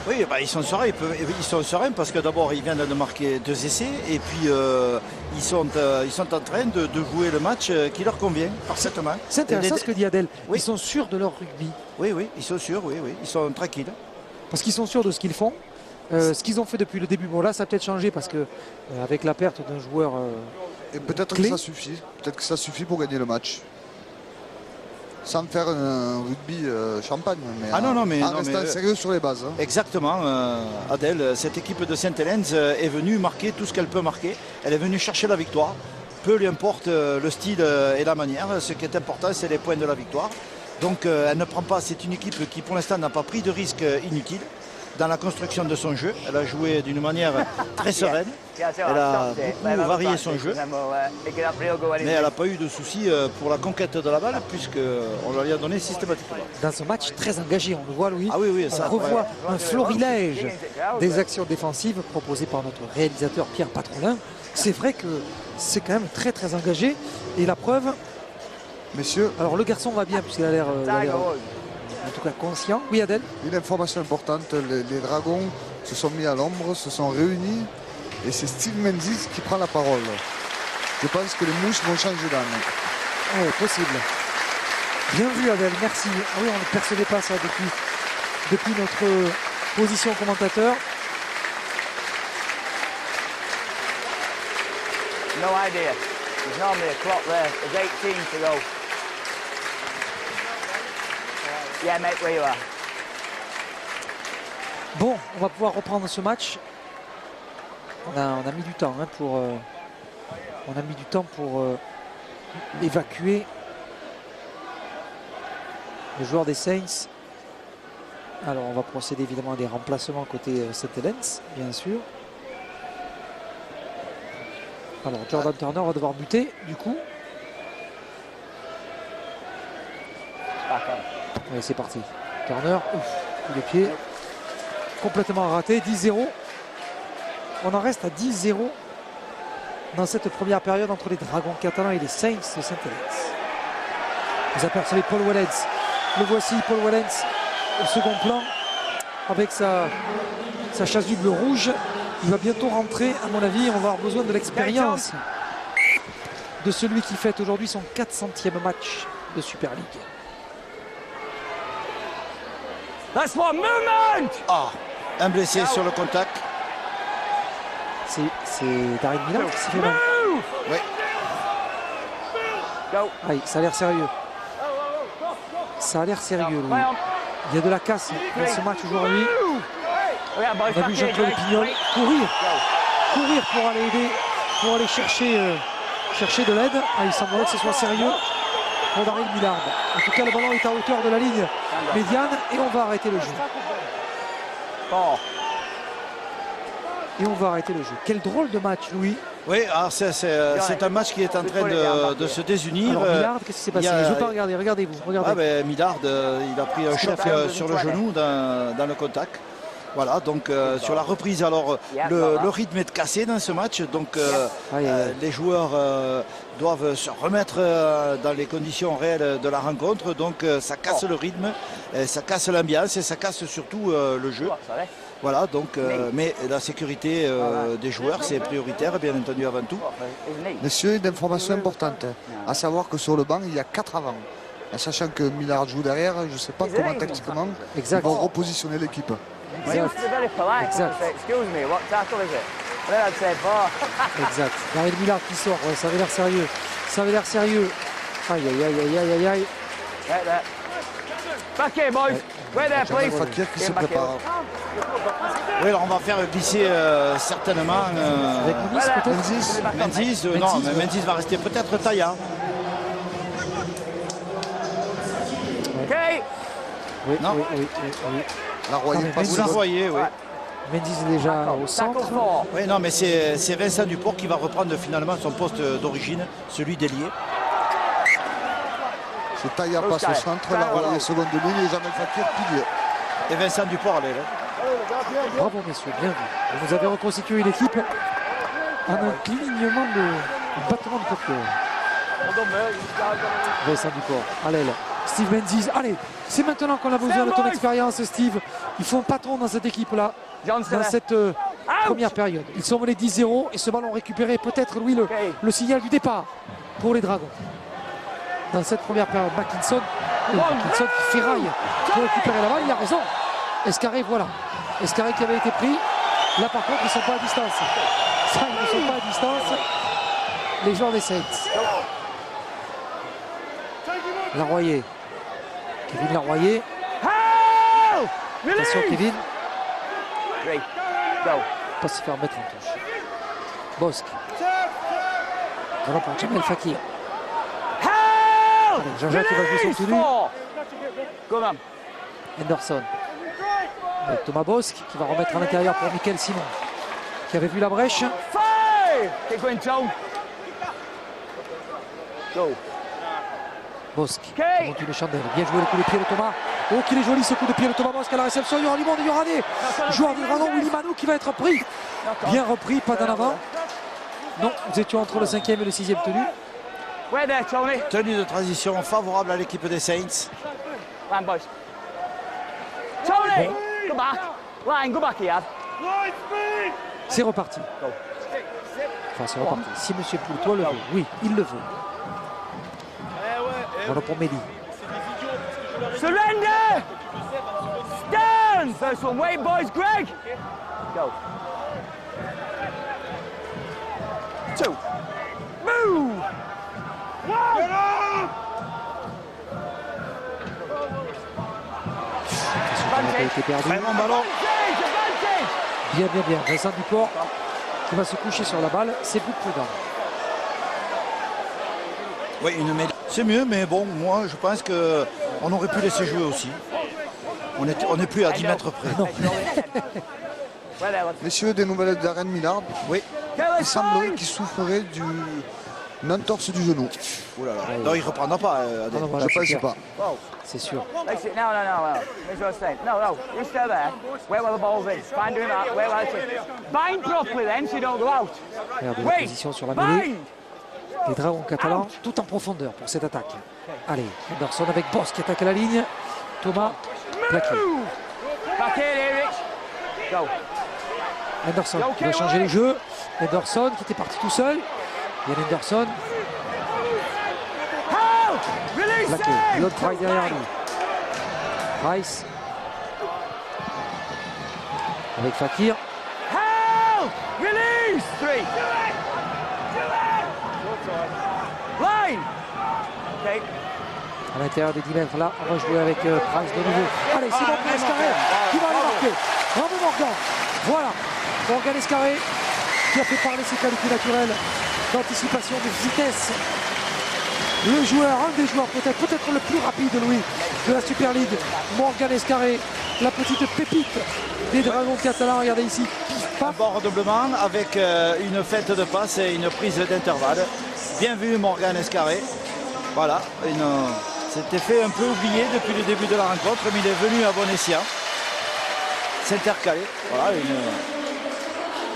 Oui, bah, ils sont sereins parce que d'abord ils viennent de marquer 2 essais et puis ils sont en train de jouer le match qui leur convient parfaitement. C'est intéressant ce que dit Adèle. Oui. Ils sont sûrs de leur rugby. Oui, ils sont sûrs, ils sont tranquilles. Parce qu'ils sont sûrs de ce qu'ils font. Ce qu'ils ont fait depuis le début, bon là ça a peut-être changé parce que avec la perte d'un joueur et peut-être que ça suffit. Peut-être que ça suffit pour gagner le match. Sans faire un rugby champagne, mais en restant sérieux sur les bases. Hein. Exactement, Adèle, cette équipe de Sainte-Hélène est venue marquer tout ce qu'elle peut marquer. Elle est venue chercher la victoire. Peu lui importe le style et la manière. Ce qui est important, c'est les points de la victoire. Donc elle ne prend pas, c'est une équipe qui pour l'instant n'a pas pris de risques inutiles dans la construction de son jeu. Elle a joué d'une manière très sereine. Elle a beaucoup varié son jeu. Mais elle n'a pas eu de soucis pour la conquête de la balle puisqu'on lui a donné systématiquement. Dans ce match très engagé, on le voit, Louis. Ah oui, ça, on revoit un florilège des actions défensives proposées par notre réalisateur Pierre Patrolin. C'est vrai que c'est quand même très très engagé. Et la preuve, messieurs. Alors le garçon va bien puisqu'il a l'air en tout cas conscient. Oui, Adèle. Une information importante, les Dragons se sont mis à l'ombre, se sont réunis et c'est Steve Menzies qui prend la parole. Je pense que les mouches vont changer d'âme. Oui, possible. Bien vu, Adèle, merci. Ah oui, on ne percevait pas ça depuis notre position commentateur. No idea. There's normally a clock there. There's 18 to go. Yeah, mate, where you are. Bon, on va pouvoir reprendre ce match. On a mis du temps pour évacuer le joueur des Saints Alors on va procéder évidemment à des remplacements côté Saint-Helens, bien sûr. Alors Jordan Turner va devoir buter du coup. Allez, c'est parti. Turner, coup de pied. Complètement raté, 10-0. On en reste à 10-0 dans cette première période entre les Dragons catalans et les Saints de Saint-Helens. Vous apercevez Paul Wellens. Le voici, Paul Wellens, au second plan, avec sa chasuble rouge. Il va bientôt rentrer, à mon avis. On va avoir besoin de l'expérience de celui qui fête aujourd'hui son 400e match de Super League. That's one movement! Ah, un blessé sur le contact. C'est Darin Millard qui s'est fait mal. Oui. Aïe, ça a l'air sérieux. Ça a l'air sérieux, Louis. Il y a de la casse dans ce match aujourd'hui. On a vu Jean-Claude Pignol courir pour aller aider, pour aller chercher de l'aide. Ah, il semblerait que ce soit sérieux pour Darin Millard. En tout cas, le ballon est à hauteur de la ligne médiane et on va arrêter le jeu. Et on va arrêter le jeu. Quel drôle de match, Louis. Oui, alors c'est un match qui est en train de se désunir. Alors Millard, qu'est-ce qui s'est passé? Je ne veux pas regarder, regardez-vous. Regardez. Ah ben, Millard, il a pris un choc sur le genou dans le contact. Voilà, donc sur la reprise, alors le rythme est cassé dans ce match, donc les joueurs doivent se remettre dans les conditions réelles de la rencontre, donc ça casse le rythme, ça casse l'ambiance et ça casse surtout le jeu. Voilà, donc, mais la sécurité des joueurs, c'est prioritaire, bien entendu, avant tout. Messieurs, une information importante, à savoir que sur le banc, il y a 4 avants. En sachant que Millard joue derrière, je ne sais pas comment tactiquement ils vont repositionner l'équipe. Exact. Exact. Darin Millard qui sort, ouais, ça avait l'air sérieux. Ça avait l'air sérieux. Aïe, aïe, aïe, aïe, aïe, aïe. Back here, boys. Wait there, please. Fakir qui se prépare. Oui, alors on va faire glisser certainement Avec Menzies, peut-être. Menzies, non, mais Menzies va rester peut-être Taya. OK. Oui, Non. oui. La Royer passe. Vous la voyez, oui. Menzies est déjà au centre. Oui, non, mais c'est Vincent Duport qui va reprendre finalement son poste d'origine, celui d'ailier. C'est Taya passe au centre, la Royer seconde ligne et Jamel Fakir pilier. Et Vincent Duport, allez, là. Bravo, messieurs, bien vu. Vous avez reconstitué l'équipe en un clignement de battement de paupières. Vincent Duport, à l'aile. Steve Menzies, allez, c'est maintenant qu'on a besoin de ton expérience, Steve. Il faut un patron dans cette équipe-là, dans cette première période. Ils sont menés 10-0 et ce ballon récupéré, peut-être, Louis, le signal du départ pour les Dragons. Dans cette première période, Mackinson qui ferraille pour récupérer la balle, il a raison. Escarré, voilà. Escarré qui avait été pris. Là, par contre, ils ne sont pas à distance. Ça, ils ne sont pas à distance. Les joueurs des Saints. Larroyer. Kevin Larroyer. Attention, Kevin. Pas se faire mettre en touche. Bosque. Voilà pour Jamel Fakir. Jean-Jacques qui va jouer son tenu. Henderson. Avec Thomas Bosque qui va remettre à l'intérieur pour Michael Simon qui avait vu la brèche. Bosque qui monte une chandelle. Bien joué le coup de pied de Thomas. Oh qu'il est joli ce coup de pied de Thomas Bosque à la réception. Il y aura du monde, il y aura des joueurs du Dragon. Willy Manou qui va être pris. Bien repris, pas d'en avant. Non, nous étions entre le 5e et le 6e tenu. Tenue de transition favorable à l'équipe des Saints. Tony, go back. Line, go back here. C'est reparti. Enfin, c'est reparti. Si M. Poutois le veut, oui, il le veut. Voilà pour Mehdi. Surrender! Stand! First one, wait, boys, Greg! Go. 2. Move! Il a été perdu. Très bon ballon. Bien. Vincent Duport qui va se coucher sur la balle. C'est plus prudent. Oui, c'est mieux, mais bon, moi je pense qu'on aurait pu laisser jouer aussi. On n'est plus à 10 mètres près. Messieurs, des nouvelles d'Aren Millard. Oui. Il semblerait qu'il souffrerait d'une entorse du genou. Ouh là là. Non, il ne reprendra pas. Adèle. Non, voilà, Je pense pas. c'est sûr. No. Here's what I'm saying. No. You stay there. Wait while the ball's in. Bind him out. Wait while it's in. Bind properly then so you don't go out. Regardez la position sur la mêlée. Les Dragons catalans, tout en profondeur pour cette attaque. Allez, Henderson avec Boss qui attaque à la ligne. Thomas, plaqué. Back in here, Rich. Go. Henderson qui va changer le jeu. Henderson qui était parti tout seul. Yann Henderson, Release plaqué. him. L'autre Price derrière lui. Price. Avec Fakir. Help! Release! 3. Line! Okay. À l'intérieur des 10 mètres, là, on va jouer avec Price de nouveau. Allez, c'est Morgan Escarré qui va aller marquer. Bravo Morgan. Voilà, Morgan Escarré qui a fait parler ses qualités naturelles d'anticipation, de vitesse. Le joueur, un des joueurs peut-être le plus rapide, Louis, de la Super League. Morgan Escarré, la petite pépite des Dragons catalans. Regardez ici. Un bon redoublement avec une fête de passe et une prise d'intervalle. Bien vu Morgan Escarré. Voilà, c'était fait un peu oublié depuis le début de la rencontre, mais il est venu à bon escient. S'intercaler. Voilà,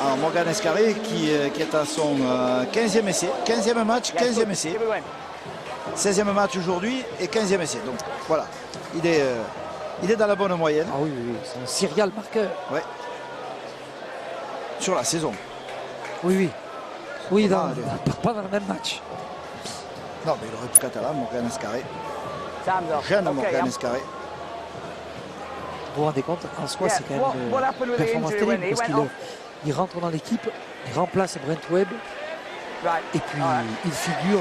alors Morgan Escarré qui est à son 15e essai. 15e match, 15e essai. 16e match aujourd'hui et 15e essai. Donc voilà, il est dans la bonne moyenne. Ah oui, c'est un serial marqueur. Ouais. Sur la saison. Oui, pas dans le même match. Non, mais il aurait pu catalan, Morgan Escarré. Time's up. Jeune Okay, Morgan Escarré. Vous vous rendez compte, en soi, Yeah, c'est quand même what happened une with the performance injury terrible when he parce went qu'il rentre dans l'équipe, il remplace Brent Webb Right. et puis All right. il figure.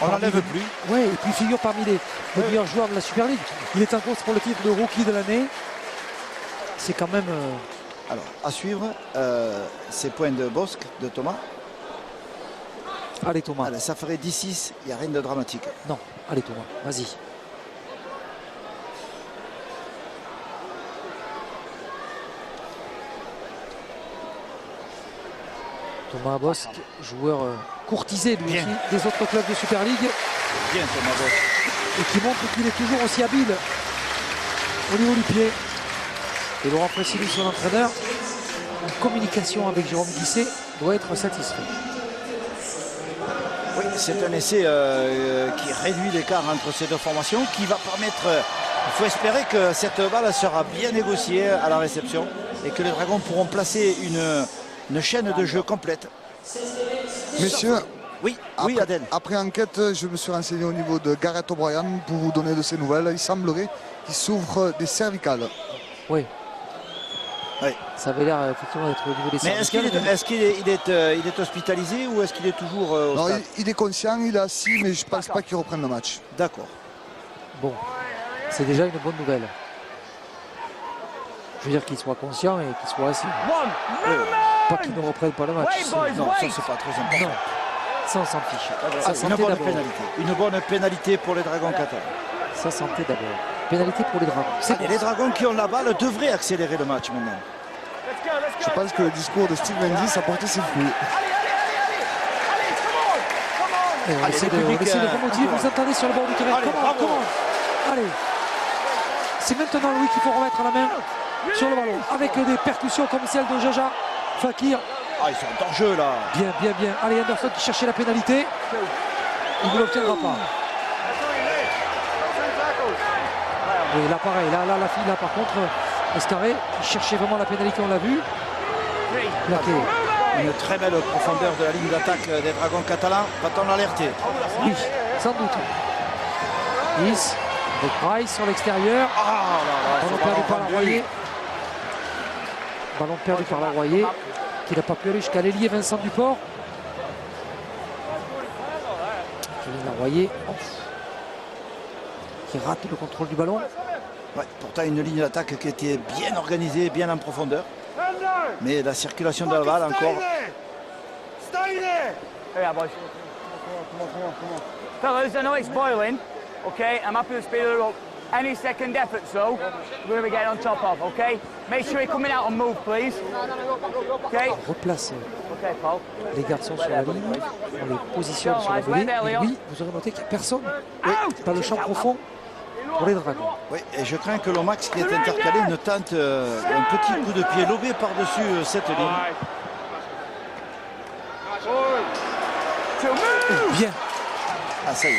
On n'enlève plus. Ouais, et puis il figure parmi les meilleurs joueurs de la Super League. Il est en course pour le titre de rookie de l'année. C'est quand même. Alors, à suivre, ces points de Bosque, de Thomas. Allez Thomas. Allez, ça ferait 10-6, il n'y a rien de dramatique. Non, allez Thomas, vas-y. Thomas Bosque, joueur courtisé lui Bien. aussi des autres clubs de Super League Bien Thomas Bosque. et qui montre qu'il est toujours aussi habile au niveau du pied. Et Laurent Pressini, son entraîneur, en communication avec Jérôme Guisset, doit être satisfait. Oui, c'est un essai qui réduit l'écart entre ces deux formations, qui va permettre, il faut espérer que cette balle sera bien négociée à la réception et que les Dragons pourront placer une chaîne de jeu complète. Messieurs, Oui, oui Adèle. après enquête, je me suis renseigné au niveau de Gareth O'Brien pour vous donner de ses nouvelles. Il semblerait qu'il souffre des cervicales. Oui. Oui. Ça avait l'air effectivement d'être au niveau des Mais est-ce qu'il est hospitalisé ou est-ce qu'il est toujours au Non, stade? il est conscient, il est assis, mais je ne pense pas qu'il reprenne le match. D'accord. Bon, c'est déjà une bonne nouvelle. Je veux dire qu'il soit conscient et qu'il soit assis. Pas qu'il ne reprenne pas le match. Wait, boys, Non, ça wait. c'est pas très important. Non, ça on s'en fiche. Ah, Sa une santé bonne d'abord. pénalité. Une bonne pénalité pour les Dragons catalans. Sa santé d'abord. Pénalité pour les Dragons. C'est Et les Dragons qui ont la balle devraient accélérer le match maintenant. Je pense que le discours de Steve Menzies a porté ses fruits. Et on Allez, essaie le de public, remotiver. Vous entendez sur le bord du terrain. Allez, Comment, bravo. Allez. C'est maintenant Louis qu'il faut remettre la main sur le ballon. Avec des percussions comme celle de Jaja Fakir. Ah, ils sont en jeu là. Bien, bien, bien. Allez, Anderson qui cherchait la pénalité. Il ne l'obtiendra pas. Oui, là pareil, là la fille là par contre, Escarré, il cherchait vraiment la pénalité, on l'a vu. Plaqué. Une très belle profondeur de la ligne d'attaque des Dragons catalans. Va-t-on l'alerter? Oui, sans doute. Nice, avec Price sur l'extérieur. Ah là là, Ballon ce perdu ballon par la rendu. Royer. Ballon perdu par la Royer, qui n'a pas pu aller jusqu'à l'ailier Vincent Duport. Kevin Laroyer, qui rate le contrôle du ballon. Ouais, pourtant une ligne d'attaque qui était bien organisée, bien en profondeur. Mais la circulation de la balle encore. Yeah, boys. Fellas, I know it's boiling. Okay, I'm happy with the speed of the rope. Any second efforts, though, we're going to be getting on top of, okay? Make sure you're coming out and move, please. Okay? On replace Okay, Paul. les garçons sur la ligne, on les positionne sur la volée. Et oui, vous aurez noté qu'il n'y a personne. C'est pas le champ profond pour les Dragons. Oui, et je crains que Lomax qui est intercalé ne tente un petit coup de pied lobé par-dessus cette ligne. Bien. Ah, ça y est.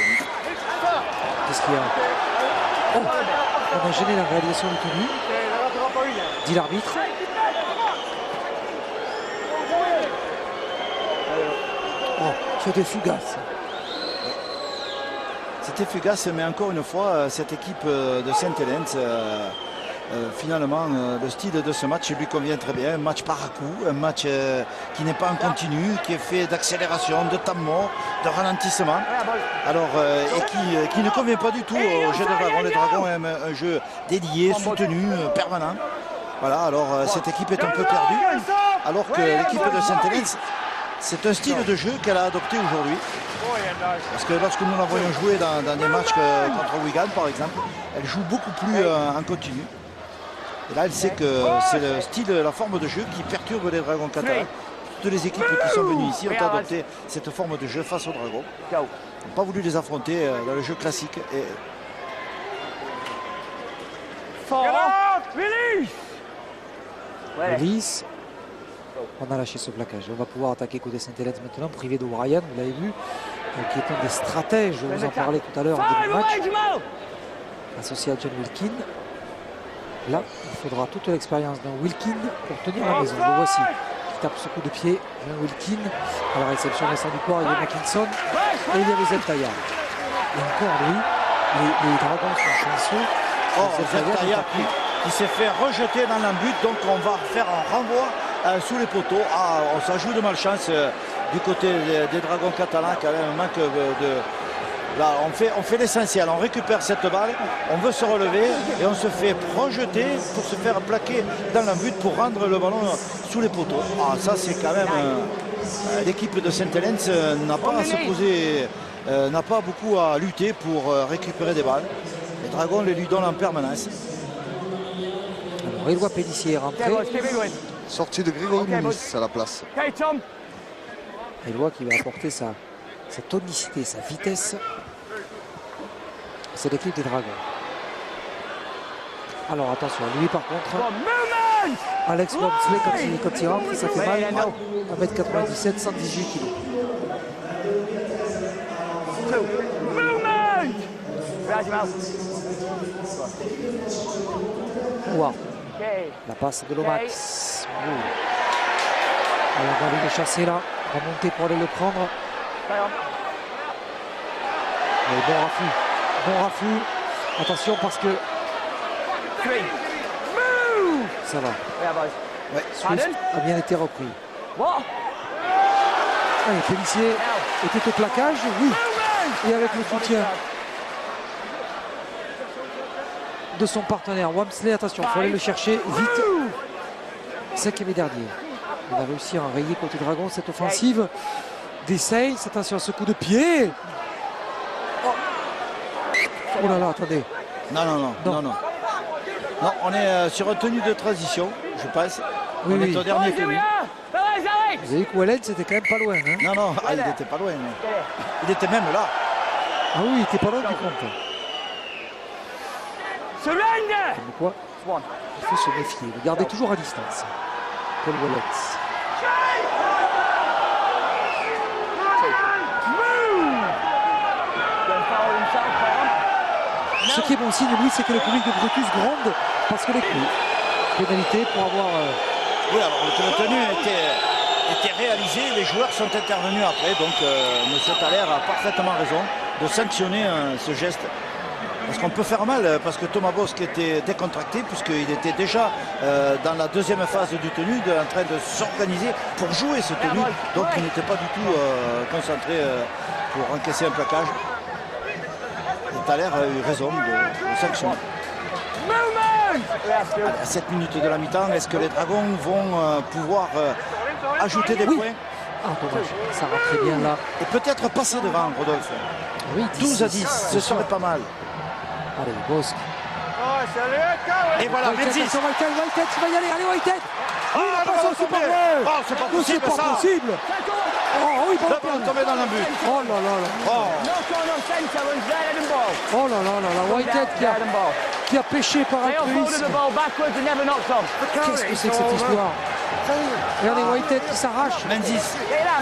Qu'est-ce qu'il y a? Oh, on a gêné la réalisation du tenue, dit l'arbitre. Oh, c'était fugace. C'était fugace, mais encore une fois, cette équipe de Saint-Helens, finalement, le style de ce match lui convient très bien. Un match par à-coup, un match qui n'est pas en continu, qui est fait d'accélération, de temps mort, de ralentissement. Alors, et qui ne convient pas du tout au jeu des Dragons. Les Dragons aiment un jeu dédié, soutenu, permanent. Voilà, alors cette équipe est un peu perdue, alors que l'équipe de Saint-Helens, c'est un style de jeu qu'elle a adopté aujourd'hui. Parce que lorsque nous la voyons jouer dans des matchs contre Wigan, par exemple, elle joue beaucoup plus en continu. Et là, elle sait que c'est le style, la forme de jeu qui perturbe les Dragons catalans. Toutes les équipes qui sont venues ici ont adopté cette forme de jeu face aux Dragons. Ils n'ont pas voulu les affronter dans le jeu classique. Et... Release. On a lâché ce plaquage. On va pouvoir attaquer côté Saint-Helens maintenant, privé d'O'Brien, vous l'avez vu, qui est un des stratèges, je vous en parlais tout à l'heure en début de match, associé à John Wilkin. Là, il faudra toute l'expérience d'un Wilkin pour tenir la maison. Le voici, qui tape ce coup de pied, John Wilkin. À la réception de Saint-Ducoire, il y a Mackinson et il y avait Zeltaya. Et encore lui, les Dragons sont chanceux. Oh, Zeltaya qui s'est fait rejeter dans l'embut, donc on va faire un renvoi sous les poteaux. Ah, on s'en joue de malchance du côté des Dragons catalans, quand même un manque de... Là, on fait l'essentiel, on récupère cette balle, on veut se relever et on se fait projeter pour se faire plaquer dans l'embut pour rendre le ballon sous les poteaux. Ah, ça c'est quand même... l'équipe de Saint-Helens n'a pas à se poser, n'a pas beaucoup à lutter pour récupérer des balles. Les Dragons les lui donnent en permanence. Alors, Éloi Pellissier est rentré. Sortie de Grégory Muniz à la place. Éloi qui va apporter sa tonicité, sa vitesse. C'est l'équipe des Dragons. Alors attention, lui par contre, Alex Wamsley quand il rentre, ça fait mal. 1m97, 118 kg. Wow. La passe de Lomax. Alors on va aller le chasser là, remonter pour aller le prendre. Et bon raffut. Attention parce que ça va. Ouais. Swift a bien été repris. Allez, Pellissier était au plaquage, oui. Et avec le soutien de son partenaire Wamsley, attention, il faut aller le chercher vite. 5e et dernier. Il va réussir à rayer côté Dragon cette offensive d'essai. Attention à ce coup de pied. Oh là là, attendez. Non. Non, on est sur une tenue de transition, je pense. Oui, on est au dernier tenue. Vous avez vu que Wallen, c'était quand même pas loin. Hein. Non, il n'était pas loin. Il était même là. Ah oui, il était pas loin du compte. Comme quoi, il faut se méfier. Le garder toujours à distance. Paul Wallens. Ce qui est bon signe, Louis, c'est que le public de Brutus gronde parce que les pénalités pour avoir... Oui, alors le tenue était réalisé, les joueurs sont intervenus après, donc M. Thaler a parfaitement raison de sanctionner ce geste. Parce qu'on peut faire mal, parce que Thomas Bosque était décontracté, puisqu'il était déjà dans la deuxième phase du tenue, en train de s'organiser pour jouer ce tenue. Donc il n'était pas du tout concentré pour encaisser un plaquage. Et Thaler a eu raison de sanctionner. À 7 minutes de la mi-temps, est-ce que les Dragons vont pouvoir ajouter des points? Ah, dommage, ça va très bien là. Et peut-être passer devant, Rodolphe. Oui, 12 à 10, ce serait pas mal. Allez, Bosque Et voilà, Whitehead, Menzies. attention, Whitehead qui va y aller. Allez, Whitehead. Oui, la passe au super Oh, c'est pas possible, c'est pas ça. possible. Oh oui, Là, on est tombé dans un but. Oh là là là. Oh là là là là. Whitehead qui a pêché par altruisme. Qu'est-ce que c'est que cette histoire? Regardez Whitehead qui s'arrache. Menzies.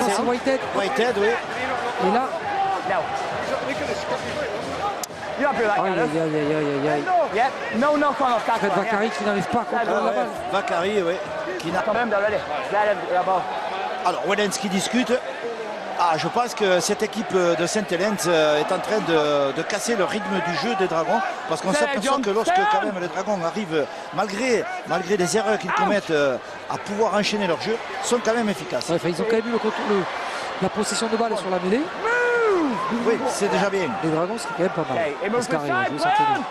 C'est Whitehead. Whitehead, oui. Et là, aïe aïe aïe aïe aïe aïe. Fred Bakary qui n'arrive pas à contrôler la balle. Bakary, oui. Qui n'a... Alors, Wellens qui discute. Ah, je pense que cette équipe de Saint-Hélène est en train de casser le rythme du jeu des Dragons, parce qu'on s'aperçoit que lorsque quand même les Dragons arrivent, malgré les erreurs qu'ils commettent, à pouvoir enchaîner leur jeu, sont quand même efficaces. Ouais, enfin, ils ont quand même eu la possession de balle sur la mêlée. Oui, c'est déjà bien. Les Dragons, c'est quand même pas mal. Escarré, on joue Saint-Hélène.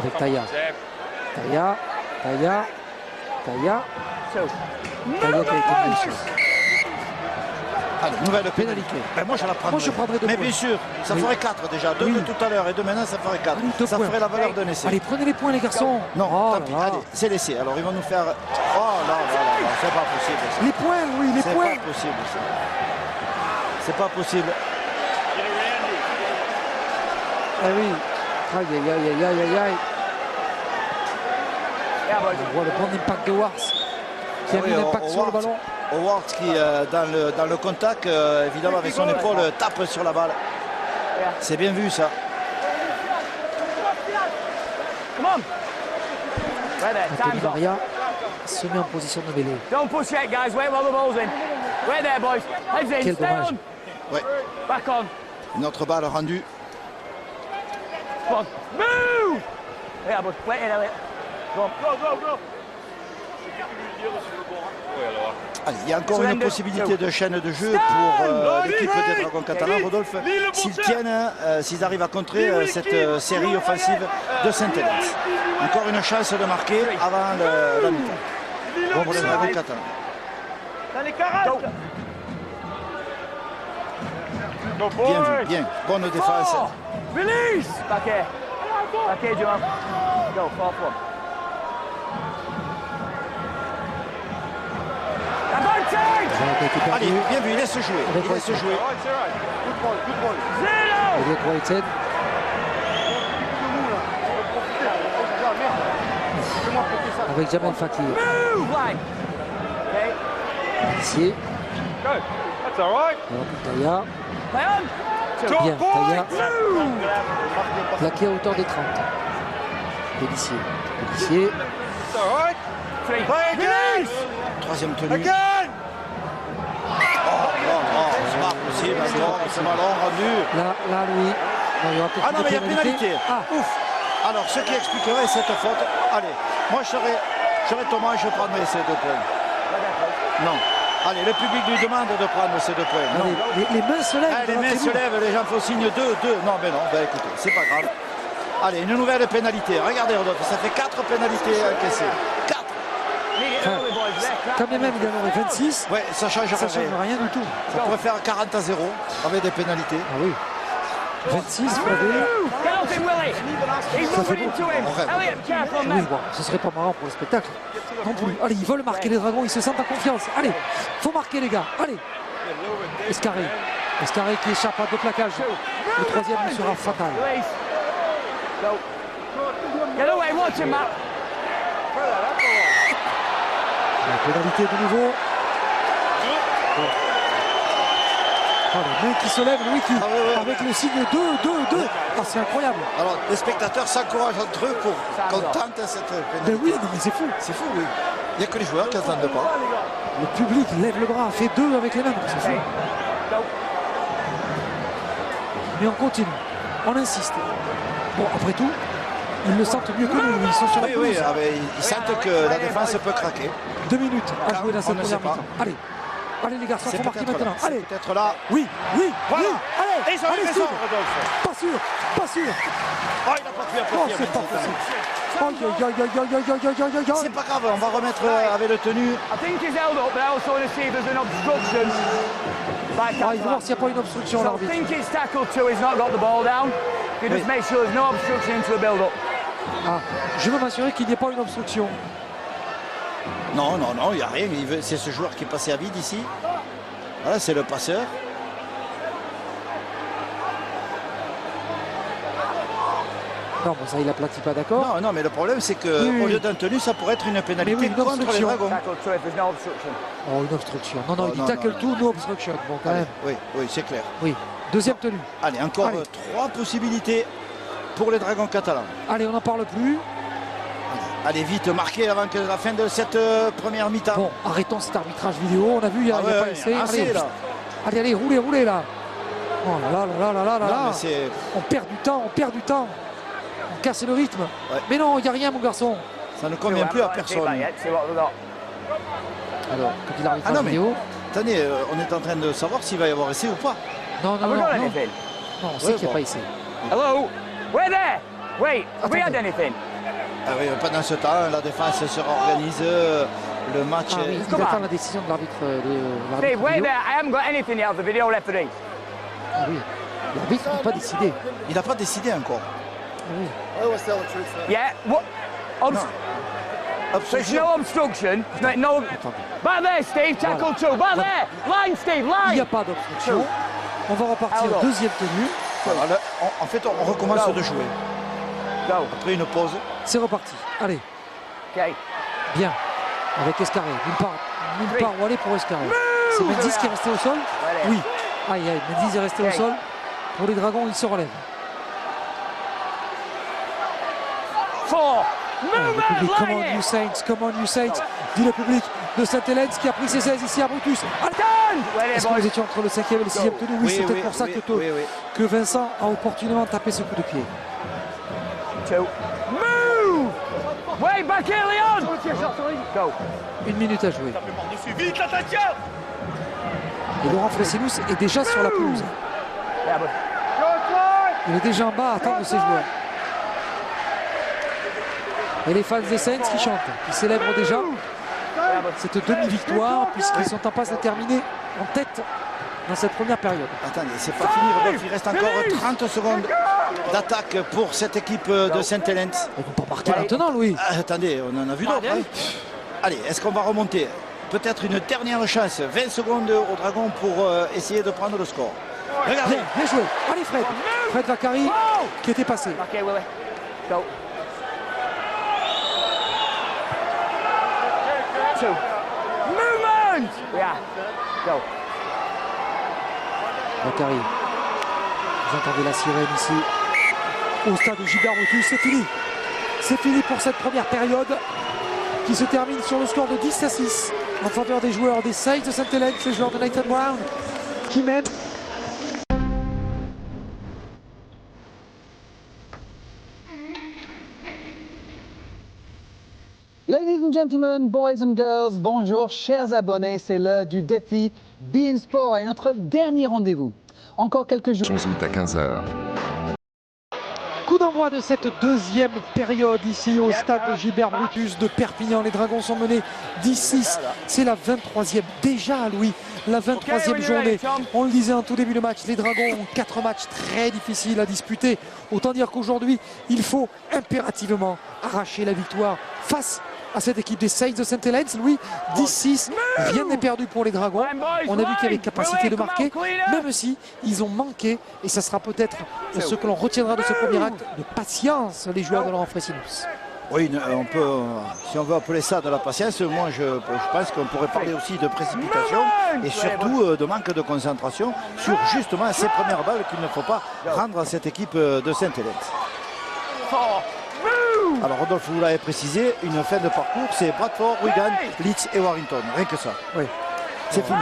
Avec Taya. Taya qui a été mis sur. Allez, nouvelle pénalité. Ben moi, je la prendrais. Moi, je prendrais 2 Mais points. bien sûr, ça Oui. ferait 4 déjà. 2 Oui. de tout à l'heure et 2 maintenant, ça ferait 4. Allez, 2 Ça points. ferait la valeur d'un essai. Allez, prenez les points, les garçons. Non, Oh tant là pis. là. Allez, c'est laissé. Alors, ils vont nous faire... Oh là là là là, c'est pas possible. Ça. Les points, oui, les C'est points. pas possible. Ça. C'est pas possible. Ah oui. Aïe aïe aïe aïe aïe aïe aïe. On voit le bon impact de Wars qui a Ah mis oui, l'impact sur le ballon. Howard qui, dans le contact, évidemment, avec son épaule, tape sur la balle. C'est bien vu, ça. Anthony Maria se met en position de mêlée. Don't push it, guys. Wait while the ball's in. Wait there, boys. Heads in. Quel Stay dommage. on. Ouais. Back on. Une autre balle rendue. Come on. Move! Yeah, but wait in, Elliot. Go on. Go. Allez, il y a encore une possibilité de chaîne de jeu pour l'équipe des Dragons catalans. Rodolphe, s'ils tiennent, s'ils arrivent à contrer cette série offensive de Saint-Hélène. Encore une chance de marquer avant la mi-temps. Bon pour les Dragons catalans. Bien vu, bien. Bonne défense. Release! Back here, John. Go, 4-1. Allez, bien vu, il laisse jouer. Il laisse jouer. Avec Whitehead. Avec Jamel Fakir. Move, line. Okay. Ici. That's all right. Taya. Play on. Bien, Taya. Plaqué à hauteur des 30. Pélissier. It's all right. Three. Release! Troisième tenue. Again! Oh, c'est pas possible. Ce ballon rendu. Là, lui. Il y aura peut-être Ah non, mais il y a pénalité. Ah, Ouf. Alors, ce qui expliquerait cette faute. Allez, moi je serais Thomas, je prendrais ces 2 points. Non. Allez, le public lui demande de prendre ces 2 points. Non. allez, les mains se lèvent. Ah, les dans la mains se tribune. lèvent, les gens font signe 2. Non, mais non, ben écoutez, c'est pas grave. Allez, une nouvelle pénalité. Regardez, Rodolphe, ça fait 4 pénalités encaissées. 4. Enfin, quand bien même, il y en aurait 26. Ouais, ça change Ça change rien du tout. Ça pourrait faire 40-0 avec des pénalités. Ah oui. 26, vous l'avez. Get off him, Willie. He's moving into him. Elliot, careful, Oui, man. bon, ce serait pas marrant pour le spectacle. Non plus. Allez, ils veulent marquer les Dragons, ils se sentent en confiance. Allez, faut marquer les gars. Allez. Escarré qui échappe à 2 plaquages. Le troisième sera fatal. Release. Go. Get away, watch him, Matt. La pénalité de nouveau. Oh, les mains qui se lèvent, lui qui, avec le signe 2. Ah, c'est incroyable. Alors, les spectateurs s'encouragent entre eux pour qu'on tente cette pénalité. Mais oui, non, mais c'est fou. C'est fou, oui. Il n'y a que les joueurs qui n'entendent pas. Le public lève le bras, fait 2 avec les mains. C'est fou. Go. Mais on continue. On insiste. Bon, après tout, ils le sentent mieux que nous. Ils sont sur la Oui, pelouse. ah, mais ils sentent que la défense peut craquer. 2 minutes à jouer dans On cette ne première sait pas. mi-temps. Allez les garçons, C'est faut marquer peut-être maintenant. là. Allez, C'est peut-être là. oui, Voilà. allez, Et ils ont allez, raison, Steve. Rodolphe. Pas sûr. Oh, il n'a pas pu Oh, c'est pas possible. Aïe. C'est pas grave, on va remettre avec le tenu. I think he's held up, but I also want to see if there's an obstruction. By Ah, il va voir s'il n'y a pas une obstruction So I l'arbitre. think it's tackled 2, he's not got the ball down. You just make sure there's no obstruction into the build-up. Ah, je veux m'assurer qu'il n'y ait pas une obstruction. Non, non, non, il n'y a rien. C'est ce joueur qui est passé à vide ici. Voilà, c'est le passeur. Non, bon, ça il aplatit pas, d'accord. Non, non, mais le problème c'est que Oui, oui. au lieu d'un tenu, ça pourrait être une pénalité Mais oui, une contre les obstruction. Dragons. Tackle two if there's no obstruction. Oh, une obstruction. Non, non, Oh, il dit non, tackle non, tout, no obstruction. Bon, quand Allez, même. oui, oui, c'est clair. Oui. Deuxième tenue. Allez, encore Allez. 3 possibilités pour les Dragons catalans. Allez, on n'en parle plus. Allez, vite, marqué avant que la fin de cette première mi-temps. Bon, arrêtons cet arbitrage vidéo. On a vu, il n'y a, Ah il y a ouais, pas essayé. assez, Allez, là. allez, allez, roulez, roulez là. Oh là là là là là là Non, là. mais c'est- On perd du temps, on perd du temps. On casse le rythme. Ouais. Mais non, il n'y a rien, mon garçon. Ça ne convient plus à personne. See what we got. Alors, quand il arbitrage Ah non, mais- vidéo. Attendez, on est en train de savoir s'il va y avoir essai ou pas. Non, non, Have we non, got non. anything? Non, on sait Ouais, qu'il n'y a bon. pas essayé. Hello? We're there! Wait, have we had Attendez. anything? Ah oui, pendant ce temps, la défense se réorganise. Le match Ah oui, est... il Come attend on. la décision de l'arbitre. Steve, wait vidéo. there. I haven't got anything yet of the video referee. Ah oui. L'arbitre n'a pas décidé. Il n'a pas décidé encore. Ah oui. Yeah? What? So it's Obstruction. no obstruction. No. Attendez. Back there, Steve. Tackle two. Back there. Line, Steve. Il n'y a Line. pas d'obstruction. On va repartir Alors. deuxième tenue. Voilà, là, en fait, on recommence Go. de jouer. Go. Après une pause. C'est reparti. Allez, Okay. bien. Avec Escarré. Nulle part où aller pour Escarré. C'est Menzies qui est resté au sol. Allez. Oui. Aïe, aïe. Menzies est resté au Ok. sol. Pour les Dragons, il se relève. Four. Ah, le Movement. public, come on Line you it. Saints, come on you Saints, dit le public de Saint-Hélène qui a pris ses aises ici à Brutus. Allez, Done. Wait est-ce there, que nous boys. étions entre le 5e et le 6e tenue? Oui, c'est peut-être pour ça que, oui. que Vincent a opportunément tapé ce coup de pied. Two. Move. Way back here, Leon. Go. Une minute à jouer. Vite, l'attention! Et Laurent Freselous est déjà sur la pelouse. Yeah, but Il est déjà en bas à attendre ses joueurs. Et les fans des Saints qui chantent, qui célèbrent déjà cette demi-victoire puisqu'ils sont en passe de terminer en tête dans cette première période. Attendez, c'est pas fini, Rodolphe. Il reste encore 30 secondes d'attaque pour cette équipe de Saint-Hélène. Ils vont pas marquer maintenant, Louis. Ah, attendez, on en a vu d'autres. Hein. Allez, est-ce qu'on va remonter? Peut-être une dernière chance. 20 secondes aux Dragons pour essayer de prendre le score. Regardez. Bien, bien joué. Allez Fred. Fred Vacari qui était passé. back here, Willie. Go. Two. Movement. Yeah. Go. Vacari. Vous entendez la sirène ici au stade Gilbert Brutus. C'est fini. C'est fini pour cette première période qui se termine sur le score de 10-6 en faveur des joueurs des Saints de Saint-Hélène, les joueurs de Nathan Brown qui mènent. Ladies and gentlemen, boys and girls, bonjour chers abonnés, c'est l'heure du défi Bein Sport et notre dernier rendez-vous. Encore quelques jours. 11 août à 15h. Coup d'envoi de cette deuxième période ici au stade Gilbert Brutus de Perpignan. Les Dragons sont menés 10-6. C'est la 23e déjà, Louis. La 23e journée. On le disait en tout début de match, les Dragons ont 4 matchs très difficiles à disputer. Autant dire qu'aujourd'hui, il faut impérativement arracher la victoire face à cette équipe des Saints de Saint-Hélène. Louis, 10-6, rien n'est perdu pour les Dragons. On a vu qu'il y avait capacité de marquer, même si ils ont manqué, et ça sera peut-être ce que l'on retiendra de ce premier acte, de patience, les joueurs de Laurent Freselous. Oui, on peut, si on veut appeler ça de la patience, moi je pense qu'on pourrait parler aussi de précipitation et surtout de manque de concentration sur justement ces premières balles qu'il ne faut pas rendre à cette équipe de Saint-Hélène. Alors Rodolphe, vous l'avez précisé, une fin de parcours, c'est Bradford, Wigan, Leeds et Warrington, rien que ça. Oui. C'est fini.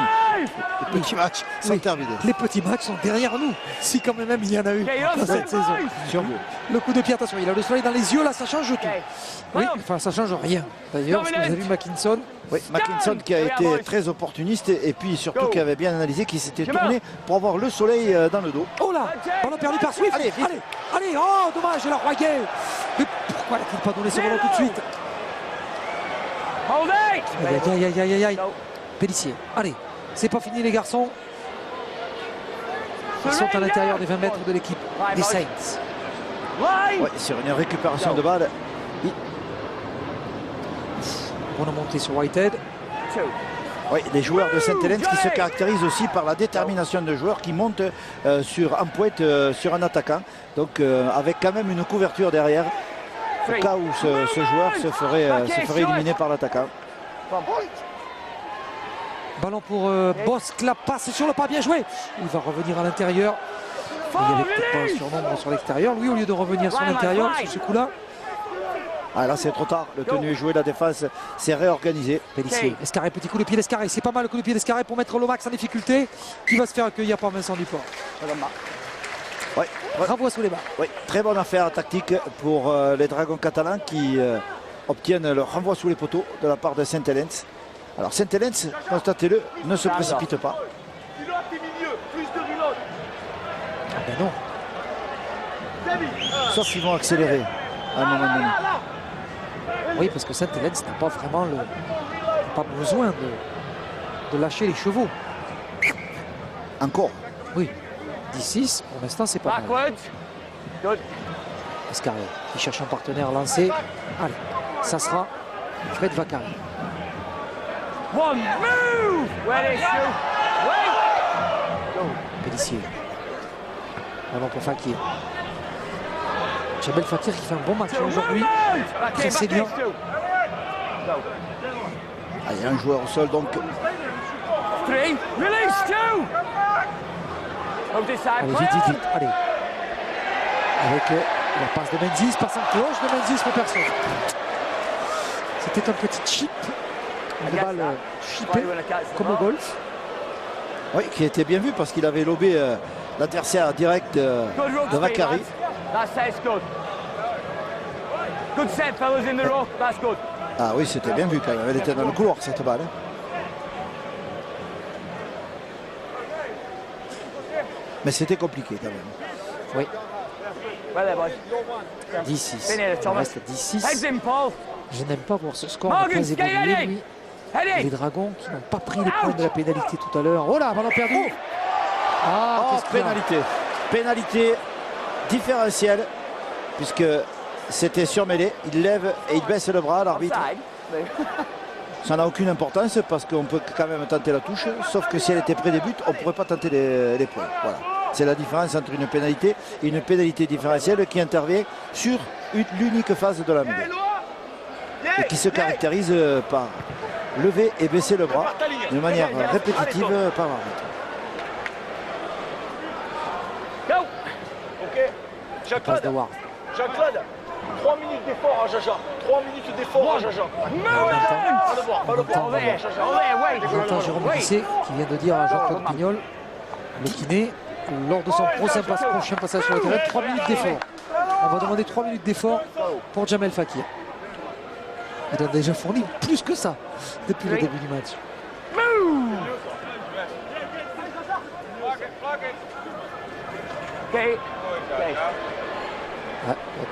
Les petits matchs sont Oui. terminés. Les petits matchs sont derrière nous, si quand même il y en a eu dans cette saison. Si on veut. Le coup de pied, attention, il a le soleil dans les yeux, là ça change tout. Oui, enfin ça change rien. D'ailleurs, parce que vous avez vu Mackinson, Oui, Mackinson qui a été très opportuniste et puis surtout qui avait bien analysé, qui s'était tourné pour avoir le soleil dans le dos. oh là, ballon perdu par Swift. Allez, vite. Allez, oh dommage, il a royé. Mais pourquoi n'a-t-il pas donné ce ballon tout de suite? Hold it. Aïe, aïe, aïe, aïe, aïe. Pélissier, allez, c'est pas fini les garçons. Ils sont à l'intérieur des 20 mètres de l'équipe des Saints. Ouais, sur une récupération de balle. Bonne montée sur Whitehead. Oui, les joueurs de Saint-Helens qui se caractérisent aussi par la détermination de joueurs qui montent en pointe sur un attaquant. Donc avec quand même une couverture derrière, au cas où ce joueur se ferait éliminer par l'attaquant. Ballon pour Bosque, la passe sur le pas, bien joué. Il va revenir à l'intérieur. Il y avait peut-être pas un surnombre sur l'extérieur. Lui, au lieu de revenir sur l'intérieur, sur ce coup-là. Ah là c'est trop tard, le tenu est joué, la défense s'est réorganisée. Pélissier, Escarré, petit coup de pied d'Escarré. C'est pas mal le coup de pied d'Escarré pour mettre Lomax en difficulté. Qui va se faire accueillir par Vincent Duport. Ouais, renvoi sous les bas. Oui, très bonne affaire tactique pour les Dragons catalans qui obtiennent le renvoi sous les poteaux de la part de Saint-Helens. Alors Saint-Helens, constatez-le, ne se précipite pas. Ah ben non. Sauf qu'ils vont accélérer à un moment donné. Oui, parce que Saint-Helens n'a pas vraiment pas besoin de lâcher les chevaux. Encore. Oui. 10-6, pour l'instant, c'est pas mal. Escarré, qui cherche un partenaire lancé. Allez, ça sera Fred Vacari. Pélissier. Ballon pour Fakir. Jamel Fakir qui fait un bon match aujourd'hui. Très séduisant. Ah, il y a un joueur au sol donc. Allez, vite, vite. Allez. Avec la passe de Menzies, passe en cloche de Menzies pour personne. C'était un petit chip. Une balle chippée comme au golf. Oui, qui était bien vu parce qu'il avait lobé l'adversaire direct de Vacari. Ah oui, c'était bien vu quand même. Elle était dans le couloir cette balle. Mais c'était compliqué quand même. Oui. 10-6. Il reste 10-6. Je n'aime pas voir ce score ne pas évoluer, lui. Les Dragons qui n'ont pas pris les points de la pénalité tout à l'heure. Oh là, ballon perdu. Ah, pénalité. Pénalité différentielle, puisque c'était surmêlé. Il lève et il baisse le bras, l'arbitre. Ça n'a aucune importance parce qu'on peut quand même tenter la touche, sauf que si elle était près des buts, on ne pourrait pas tenter les points. Voilà. C'est la différence entre une pénalité et une pénalité différentielle qui intervient sur l'unique phase de la mêlée et qui se caractérise par lever et baisser le bras de manière répétitive par l'arbitre. Jacques-Claude, 3 minutes d'effort à Jaja. 3 minutes d'effort à Jaja. On entend Jérôme Guisset qui vient de dire à Jean-Claude Pignol, le kiné, lors de son prochain passage sur le terrain, 3 minutes d'effort. On va demander 3 minutes d'effort pour Jamel Fakir. Il a déjà fourni plus que ça depuis le début du match. Ouais,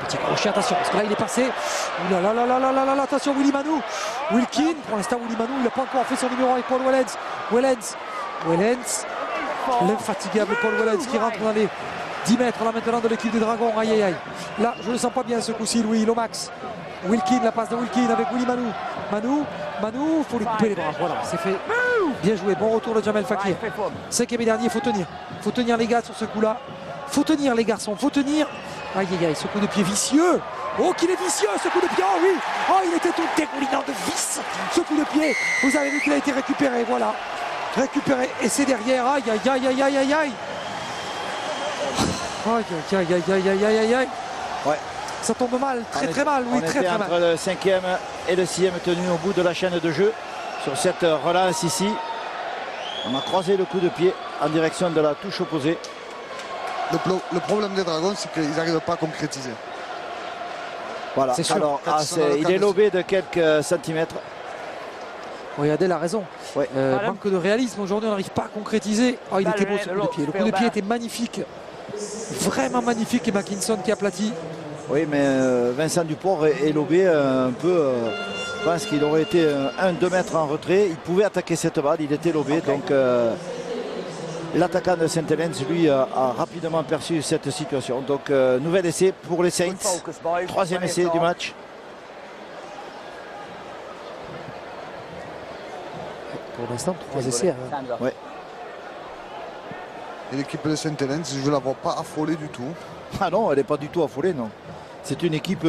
petit crochet, attention, parce que là il est passé. Ouh là là là là là là là, attention, Willy Manou. Wilkin, pour l'instant Willy Manou, il n'a pas encore fait son numéro avec Paul Wellens. Wellens, l'infatigable Paul Wellens qui rentre dans les 10 mètres là maintenant de l'équipe des Dragons. Aïe aïe aïe. Là, je ne le sens pas bien ce coup-ci, Louis Lomax. Wilkin, la passe de Wilkin avec Willy Manou. Manou, faut lui couper les bras. Voilà, c'est fait. Bien joué, bon retour de Jamel Fakir. 5e et dernier, il faut tenir. Il faut tenir les gars sur ce coup-là. Faut tenir les garçons, faut tenir. Aïe aïe aïe, ce coup de pied vicieux. Oh qu'il est vicieux ce coup de pied, oh oui. Oh il était tout dégoulinant de vis. Ce coup de pied, vous avez vu qu'il a été récupéré, voilà. Récupéré, et c'est derrière, aïe aïe aïe aïe aïe aïe aïe. Aïe aïe aïe aïe aïe aïe aïe. Ouais. Ça tombe mal, très mal, oui, très mal. Entre le 5e et le 6e tenu au bout de la chaîne de jeu. Sur cette relance ici, on a croisé le coup de pied en direction de la touche opposée. Le problème des Dragons, c'est qu'ils n'arrivent pas à concrétiser. Voilà, c'est sûr. Alors il est lobé de quelques centimètres. Regardez la raison. Ouais. Manque de réalisme, aujourd'hui on n'arrive pas à concrétiser. Oh il était beau ce coup de pied. Le coup de pied était magnifique. Vraiment magnifique, et Mackinson qui aplatit. Oui, mais Vincent Duport est lobé un peu. Je pense qu'il aurait été 1-2 mètres en retrait. Il pouvait attaquer cette balle, il était lobé. Donc L'attaquant de Saint-Helens, lui, a rapidement perçu cette situation. Donc, nouvel essai pour les Saints. Troisième essai du match. Pour l'instant, 3 essais. Hein. Ouais. Et l'équipe de Saint-Helens, je ne la vois pas affolée du tout. Ah non, elle n'est pas du tout affolée, non. C'est une équipe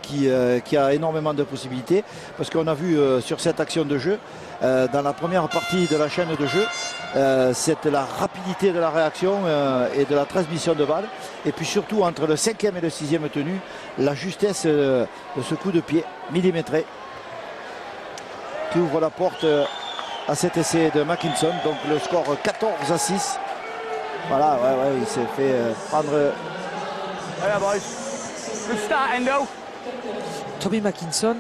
qui a énormément de possibilités. Parce qu'on a vu sur cette action de jeu, dans la première partie de la chaîne de jeu, c'est la rapidité de la réaction et de la transmission de balle. Et puis surtout, entre le 5e et le 6e tenu, la justesse de ce coup de pied millimétré qui ouvre la porte à cet essai de Mackinson. Donc le score 14-6. Voilà, ouais, il s'est fait prendre. Tommy Mackinson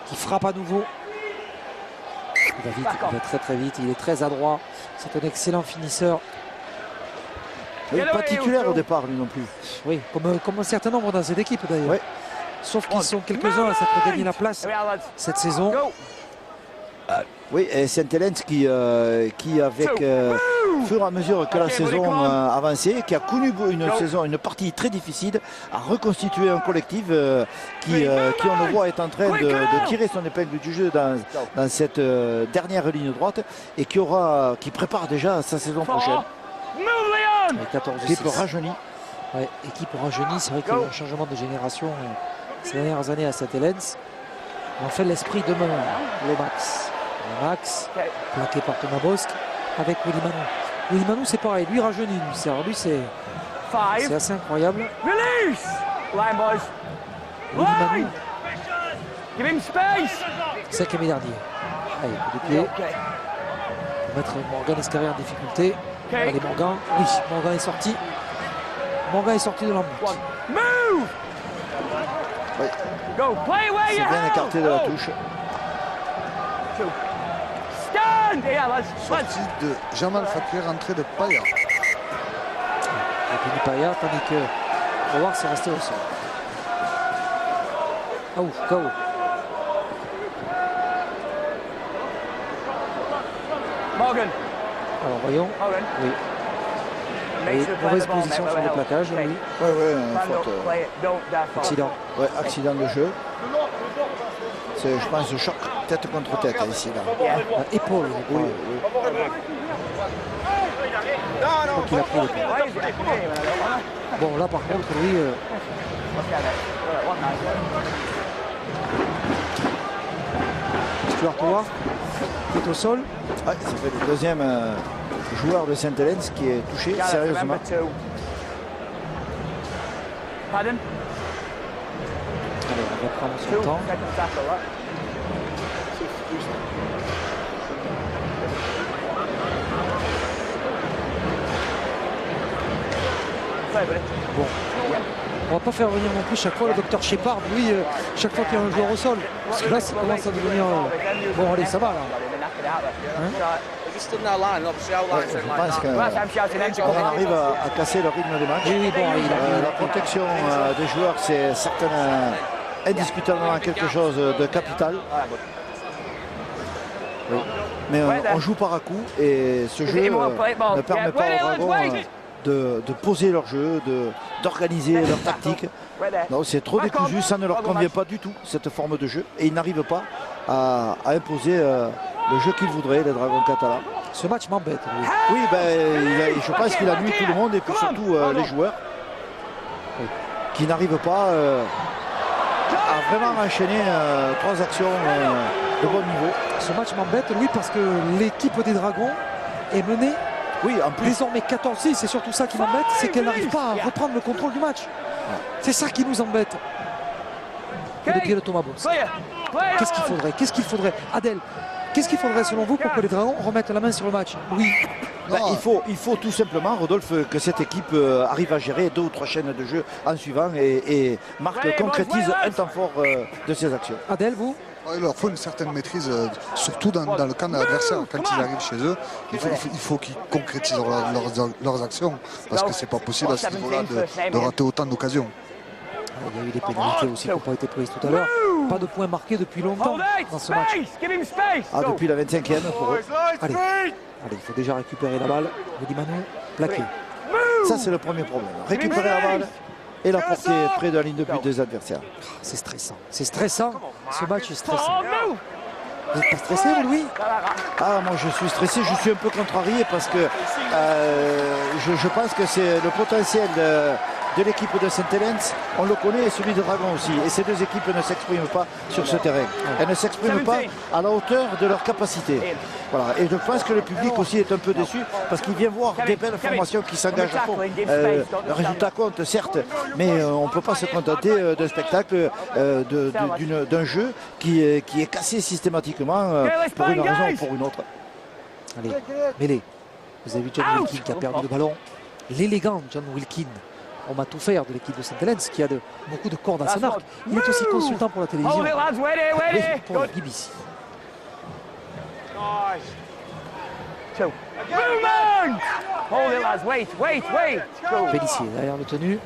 qui frappe à nouveau. Il va vite, il va très très vite, il est très adroit. C'est un excellent finisseur. Il n'est pas titulaire au départ, lui non plus. Oui, comme un certain nombre dans cette équipe d'ailleurs. Ouais. Sauf qu'ils sont quelques-uns à s'être gagné la place cette saison. Oui, et Saint-Helens qui avec au fur et à mesure que la saison avançait, qui a connu une partie très difficile, a reconstitué un collectif qui on le voit est en train de tirer son épingle du jeu dans cette dernière ligne droite et qui prépare déjà sa saison prochaine. Équipe rajeunie. Ouais, équipe rajeunie, c'est vrai qu'il y a eu un changement de génération ces dernières années à Saint-Helens. En fait, l'esprit demeure. Lomax. Lomax, plaqué par Thomas Bosque avec Willy Manou. Willy Manou, c'est pareil, lui rajeunit. Lui, c'est assez incroyable. Release! Line boys. Willy Manou, Give him space. 5e dernier. Allez, coup de pied. Pour mettre Morgan Escarré en difficulté. Allez, Morgan. Oui, Morgan est sorti. Morgan est sorti de l'embout. Move! Oui. Go, play where C'est you bien écarté de la touche. Stand! Yeah, lads. Sortie de Jamal Fakir, entrée de Paya. Et puis Paya, tandis que Howard s'est resté au sol. Ah ouf, KO. Morgan. Alors voyons. Morgan. Oui. Oui, mauvaise position sur le plaquage, oui. Ouais, faute. Accident. Ouais, accident de jeu. C'est, je pense, choc tête contre tête ici. Là. Épaule, je crois. Oui. Je crois qu'il a pris l'épaule. Bon, là par contre, lui. Stuart Howard qui est au sol. Ouais, ça fait le deuxième joueur de Saint-Helens qui est touché sérieusement. Pardon? Allez, on va prendre son temps. Bon, on va pas faire venir non plus chaque fois le docteur Shepard, lui, chaque fois qu'il y a un joueur au sol. Parce que là, ça commence à devenir... Bon, allez, ça va là. Hein? Ouais, je pense qu'on arrive à casser le rythme des matchs. Oui, bon, la protection des joueurs, c'est certainement indiscutablement quelque chose de capital. Oui. Mais on joue par à coup et ce jeu ne permet pas aux Dragons de poser leur jeu, d'organiser leur tactique. Non, c'est trop décousu, ça ne leur convient pas du tout, cette forme de jeu. Et ils n'arrivent pas à imposer le jeu qu'ils voudraient, les Dragons catalans. Ce match m'embête. Oui, je pense qu'il a nuit tout le monde et puis surtout les joueurs qui n'arrivent pas à vraiment enchaîner 3 actions de bon niveau. Ce match m'embête, oui, parce que l'équipe des Dragons est menée. Oui, en plus. Désormais 14-6, c'est surtout ça qui m'embête, c'est qu'elle n'arrive pas à reprendre le contrôle du match. C'est ça qui nous embête. Et le pied de Thomas Bosque. Qu'est-ce qu'il faudrait Adèle, qu'est-ce qu'il faudrait selon vous pour que les Dragons remettent la main sur le match? Oui. Il faut tout simplement, Rodolphe, que cette équipe arrive à gérer 2 ou 3 chaînes de jeu en suivant et concrétise un temps fort de ses actions. Adèle, vous? Il leur faut une certaine maîtrise, surtout dans le camp de l'adversaire. Quand ils arrivent chez eux, il faut qu'ils concrétisent leurs actions. Parce que c'est pas possible à ce niveau-là de rater autant d'occasions. Il y a eu des pénalités aussi qui n'ont pas été prises tout à l'heure. Pas de points marqués depuis longtemps dans ce match. Ah, depuis la 25e pour eux. Allez, il faut déjà récupérer la balle. Me dit Manu, plaqué. Ça, c'est le premier problème. Récupérer la balle et la porter près de la ligne de but des adversaires. C'est stressant. C'est stressant. Ce match est stressant. Vous n'êtes pas stressé, vous, Louis? Ah, moi je suis stressé, je suis un peu contrarié parce que je pense que c'est le potentiel de l'équipe de Saint-Helens, on le connaît, et celui de Dragon aussi. Et ces deux équipes ne s'expriment pas sur ce terrain. Elles ne s'expriment pas à la hauteur de leur capacité. Voilà. Et je pense que le public aussi est un peu déçu parce qu'il vient voir des belles formations qui s'engagent à fond. Le résultat compte, certes, mais on ne peut pas se contenter d'un spectacle, d'un jeu qui est cassé systématiquement pour une raison ou pour une autre. Allez, mêlée. Vous avez vu John Wilkin qui a perdu le ballon. L'élégant John Wilkin. On m'a tout faire de l'équipe de Saint-Helens qui a beaucoup de cordes à son arc. Il est aussi consultant pour la télévision. Oui, pour la BBC. Pélissier derrière le tenu.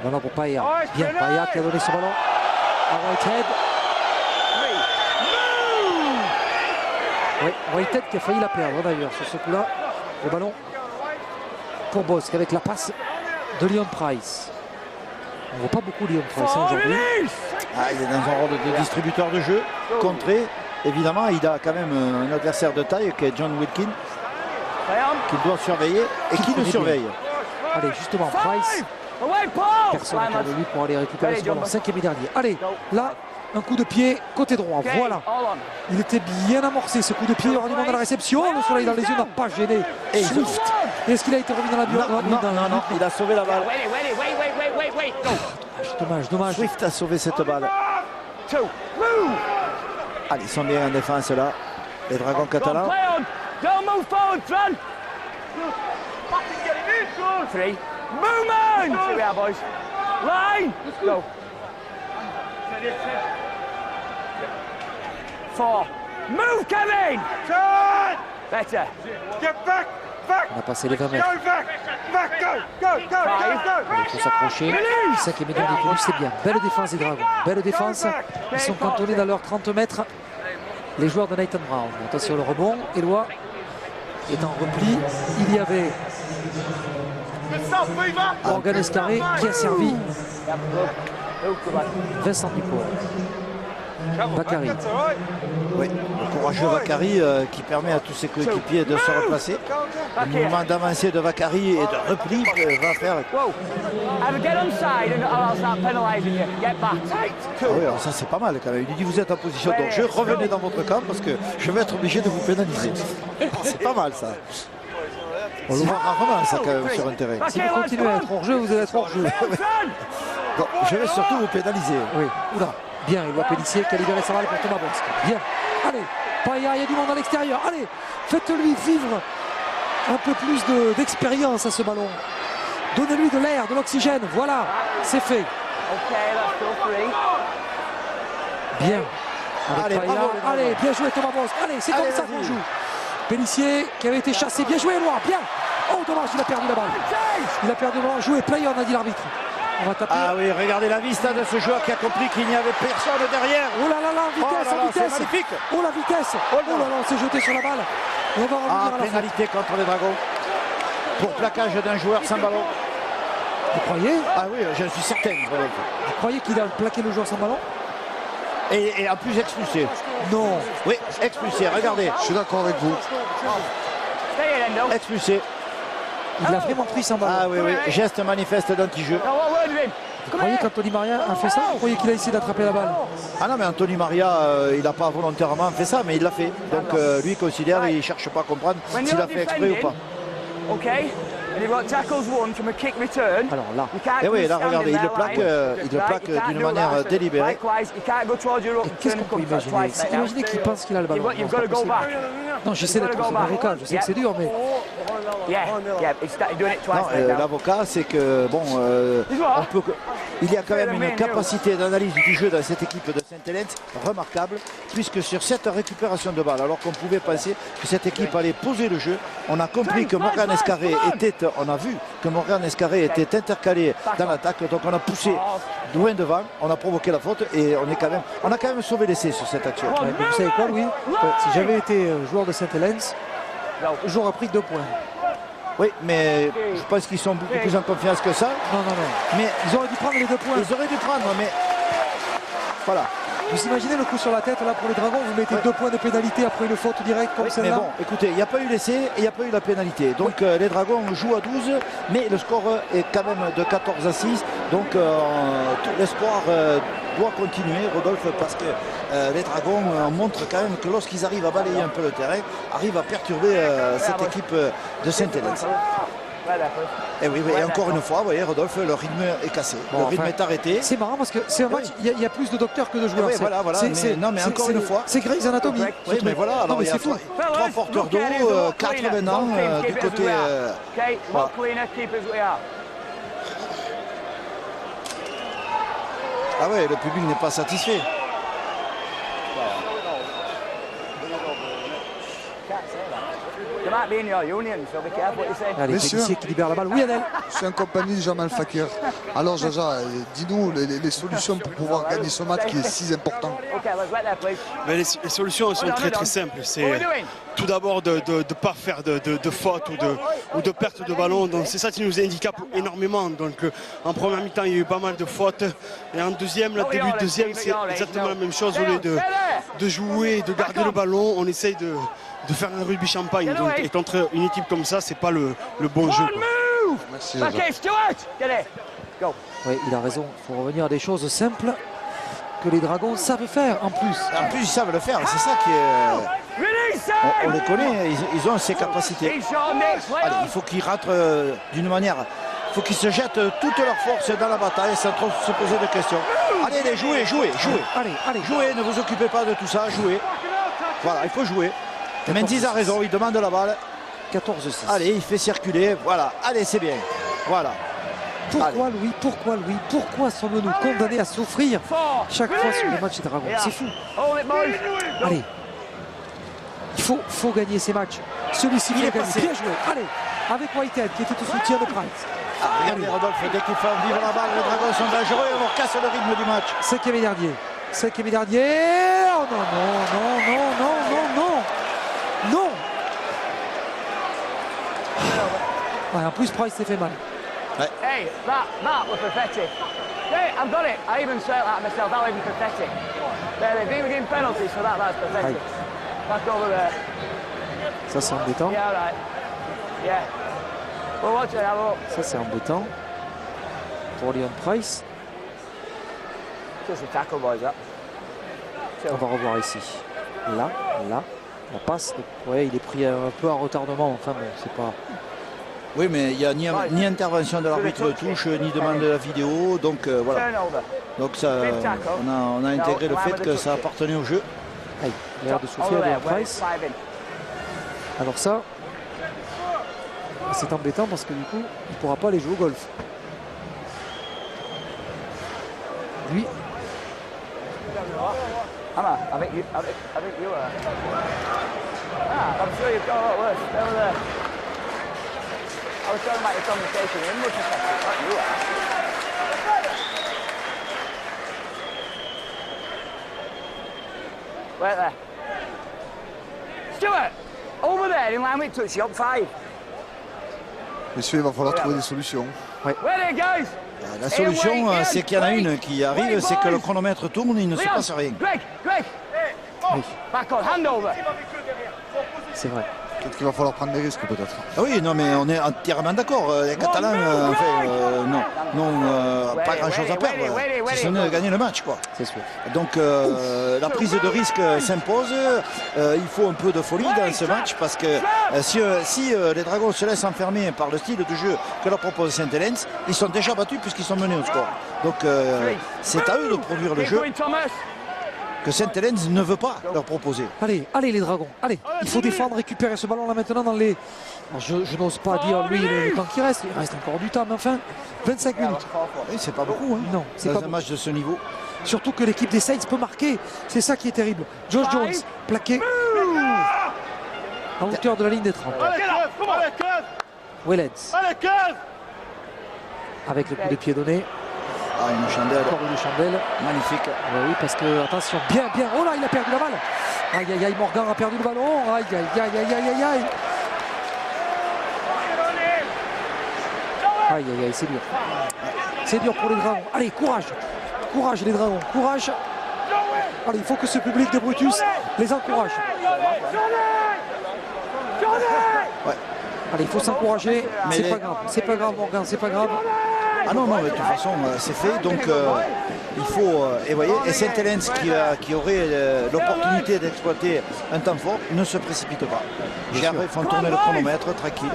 Ballon pour Paya. Bien, Paya qui a donné ce ballon à Whitehead. Oui, Whitehead qui a failli la perdre d'ailleurs sur ce coup-là. Le ballon pour Bosque avec la passe de Leon Price. On ne voit pas beaucoup Leon Price aujourd'hui. Il est dans un rôle de distributeur de jeu, contré. Évidemment, il a quand même un adversaire de taille qui est John Wilkin, qu'il doit surveiller et qui le surveille. Allez, justement, Price. Personne autour de lui pour aller récupérer ce ballon. 5e et dernier. Allez, là, un coup de pied côté droit. Voilà. Il était bien amorcé ce coup de pied. Il y aura du monde à la réception. Le soleil dans les yeux n'a pas gêné. Et Swift. Est-ce qu'il a été remis dans la bulle? Non, il a sauvé la balle. Dommage. Swift a sauvé cette balle. Allez, ils sont bien en défense là. Les Dragons catalans. Move, Kevin! Better. Get back! On a passé les 20 mètres. Il faut s'accrocher. 5e et dernier tenu, c'est bien. Belle défense des Dragons. Belle défense. Ils sont cantonnés dans leurs 30 mètres. Les joueurs de Nathan Brown. Attention le rebond. Éloi est en repli. Il y avait Morgan Escarré qui a servi Vincent Dupont. Bakary. Oui, le courageux Bakary qui permet à tous ses coéquipiers de se replacer. Le mouvement d'avancée de Bakary et de repli va faire. Oui, alors ça c'est pas mal quand même. Il lui dit vous êtes en position de jeu, revenez dans votre camp parce que je vais être obligé de vous pénaliser. C'est pas mal ça. On le voit rarement ça quand même sur un terrain. Si vous continuez à être hors jeu, vous allez être hors jeu. Bon, je vais surtout vous pénaliser. Oui, oula. Bien, il voit Pélissier qui a libéré sa balle pour Thomas Bosque. Bien. Allez, Paya, il y a du monde à l'extérieur. Allez, faites-lui vivre un peu plus d'expérience à ce ballon. Donnez-lui de l'air, de l'oxygène. Voilà, c'est fait. Bien. Allez, Paya. bravo, Allez, bien joué Thomas Bosque. Allez, c'est comme ça qu'on joue. Pélissier qui avait été chassé. Bien joué, Éloi. Bien. Oh, dommage, il a perdu la balle. Il a perdu le ballon. Joué, play on a dit l'arbitre. On va taper. Ah oui, regardez la vista de ce joueur qui a compris qu'il n'y avait personne derrière. Oh là là là, vitesse, oh là là, vitesse. c'est magnifique. Oh la vitesse. Oh là là, on s'est jeté sur la balle. Et on va revenir à la pénalité contre les Dragons. Pour plaquage d'un joueur sans ballon. Vous croyez? Ah oui, je suis certain. Vous croyez qu'il a plaqué le joueur sans ballon? Et en plus expulsé. Non. Oui, expulsé, regardez. Je suis d'accord avec vous. Expulsé. Il a vraiment pris sans ballon. Ah oui, oui, geste manifeste d'anti-jeu. Vous croyez qu'Anthony Maria a fait ça? Vous croyez qu'il a essayé d'attraper la balle? Ah non, mais Anthony Maria, il n'a pas volontairement fait ça, mais il l'a fait. Donc lui, il considère, il ne cherche pas à comprendre s'il a fait exprès ou pas. Alors là. Et oui, là, regardez, il le plaque d'une manière délibérée. Et qu'est-ce qu'on peut imaginer? Imaginez qu'il pense qu'il a le ballon. Non, j'essaie d'être son avocat, je sais que c'est dur, mais... L'avocat, c'est que, bon, il y a quand même une capacité d'analyse du jeu dans cette équipe de Saint-Helens remarquable, puisque sur cette récupération de balle, alors qu'on pouvait penser que cette équipe allait poser le jeu, on a compris que Morgan Escarré était fait, on a vu que Morgan Escarré était intercalé dans l'attaque, donc on a poussé loin devant, on a provoqué la faute et on a quand même sauvé l'essai sur cette action. Ouais, mais vous savez quoi, Louis? Si j'avais été joueur de Saint-Helens, j'aurais pris 2 points. Oui, mais je pense qu'ils sont beaucoup plus en confiance que ça. Non. Mais Ils auraient dû prendre les 2 points. ils auraient dû prendre, mais voilà. Vous imaginez le coup sur la tête là pour les Dragons, vous mettez 2 points de pénalité après une faute directe comme Mais celle-là. bon, écoutez, il n'y a pas eu l'essai et il n'y a pas eu la pénalité. Donc les Dragons jouent à 12, mais le score est quand même de 14 à 6. Donc tout l'espoir doit continuer, Rodolphe, parce que les Dragons montrent quand même que lorsqu'ils arrivent à balayer un peu le terrain, arrivent à perturber cette équipe de Saint-Helens. Et oui, et encore une fois, vous voyez, Rodolphe, le rythme est cassé, le rythme est arrêté. C'est marrant parce que c'est un match, il y a plus de docteurs que de joueurs. Oui, voilà, mais encore une fois. C'est Grey's Anatomy. Oui, mais voilà, alors il y a 3 porteurs d'eau, 80 ans du côté. Voilà. Ah ouais, le public n'est pas satisfait. Allez, technicien qui libère la balle. Oui, Adèle. Je suis en compagnie de Jamal Fakir. Alors Jaja, dis-nous les solutions pour pouvoir gagner ce match qui est si important. Mais les solutions sont très simples. C'est tout d'abord de ne pas faire de fautes ou de perte de ballon. Donc c'est ça qui nous handicape énormément. Donc en première mi-temps, il y a eu pas mal de fautes. Et en deuxième, le début de deuxième, c'est exactement la même chose. Au lieu de jouer, de garder le ballon, on essaye de faire un rugby champagne. Donc, et contre une équipe comme ça, c'est pas le bon jeu. Merci Jaja. Oui, il a raison. Il faut revenir à des choses simples que les Dragons savent faire en plus. En plus, ils savent le faire, c'est ça qui est. On les connaît, ils ont ces capacités. Allez, il faut qu'ils rentrent d'une manière. Il faut qu'ils se jettent toute leur force dans la bataille sans trop se poser de questions. Allez, jouez. Allez. Jouez, ne vous occupez pas de tout ça, jouez. Voilà, il faut jouer. Menzies a raison, il demande la balle. 14-6. Allez, il fait circuler. Voilà, allez, c'est bien. Voilà. Pourquoi Louis? Pourquoi sommes-nous condamnés à souffrir chaque fois sur les matchs des Dragons? C'est fou. Allez. Il faut gagner ces matchs. Celui-ci il est passé. Bien joué. Allez, avec Whitehead qui était au soutien de Price. Regardez Rodolphe, dès qu'ils font vivre la balle, les Dragons sont dangereux et on casse le rythme du match. 5e et dernier. Oh non. Ouais, en plus, Price s'est fait mal. Ouais. Hey, that was pathetic. Hey, I've got it. I even said that myself. That was even pathetic. They've even given penalties for that. That's pathetic. Back over there. Ça, c'est embêtant. Yeah, all right. Yeah. Well, watch it. Have a look. Ça, c'est embêtant. Pour Leon Price. Just a tackle, boys. That. On va revoir ici. Là. La passe. Ouais, il est pris un peu en retardement. Enfin bon, c'est pas. Oui, mais il n'y a ni intervention de l'arbitre de touche, ni demande de la vidéo. Donc voilà. Donc ça, on a intégré le fait que ça appartenait au jeu. Aïe, il a l'air de souffler à Leon Price. Alors ça, c'est embêtant parce que du coup, il ne pourra pas aller jouer au golf. Lui. I think you I'm sure you've got a lot worse. Over there. I was talking about your conversation in much effect, not you are. Wait there. Stuart, over there in line with touch, up 5. Messieurs, il va falloir trouver des solutions. Where are you guys? La solution, c'est qu'il y en a une qui arrive, c'est que le chronomètre tourne, il ne se passe rien. Greg! Oui. Back on, hand over. C'est vrai. Peut-être qu'il va falloir prendre des risques peut-être. Ah oui, non, mais on est entièrement d'accord. Les Catalans, pas grand-chose à perdre, si ce n'est de gagner le match, quoi. C'est sûr. Donc la prise de risque s'impose. Il faut un peu de folie dans ce match parce que si les Dragons se laissent enfermer par le style de jeu que leur propose Saint-Helens, ils sont déjà battus puisqu'ils sont menés au score. Donc c'est à eux de produire le jeu que Saint-Helens ne veut pas leur proposer. Allez les Dragons, allez, il faut défendre, récupérer ce ballon là maintenant dans les... Alors, je n'ose pas dire lui le temps qui reste, il reste encore du temps, mais enfin, 25 minutes. Oui, c'est pas beaucoup, hein. Non, c'est pas un match de ce niveau. Surtout que l'équipe des Saints peut marquer, c'est ça qui est terrible. Josh Jones, plaqué à hauteur de la ligne des 30. Wellens. Allez, 15. Avec le coup de pied donné. Ah, une chandelle. Encore une chandelle. Magnifique. Oui, parce que, attention, bien. Oh là, il a perdu la balle. Aïe, aïe, aïe, Morgan a perdu le ballon. Aïe, aïe, aïe, aïe, aïe, aïe, aïe. Aïe, aïe, aïe, c'est dur. C'est dur pour les Dragons. Allez, courage. Courage, les Dragons. Courage. Allez, il faut que ce public de Brutus les encourage. Ouais. Allez, il faut s'encourager. C'est pas grave, Morgan, c'est pas grave. Ah non, mais de toute façon, c'est fait. Donc, il faut. Et voyez, et Saint-Hélène qui aurait l'opportunité d'exploiter un temps fort ne se précipite pas. Ils font tourner le chronomètre tranquille.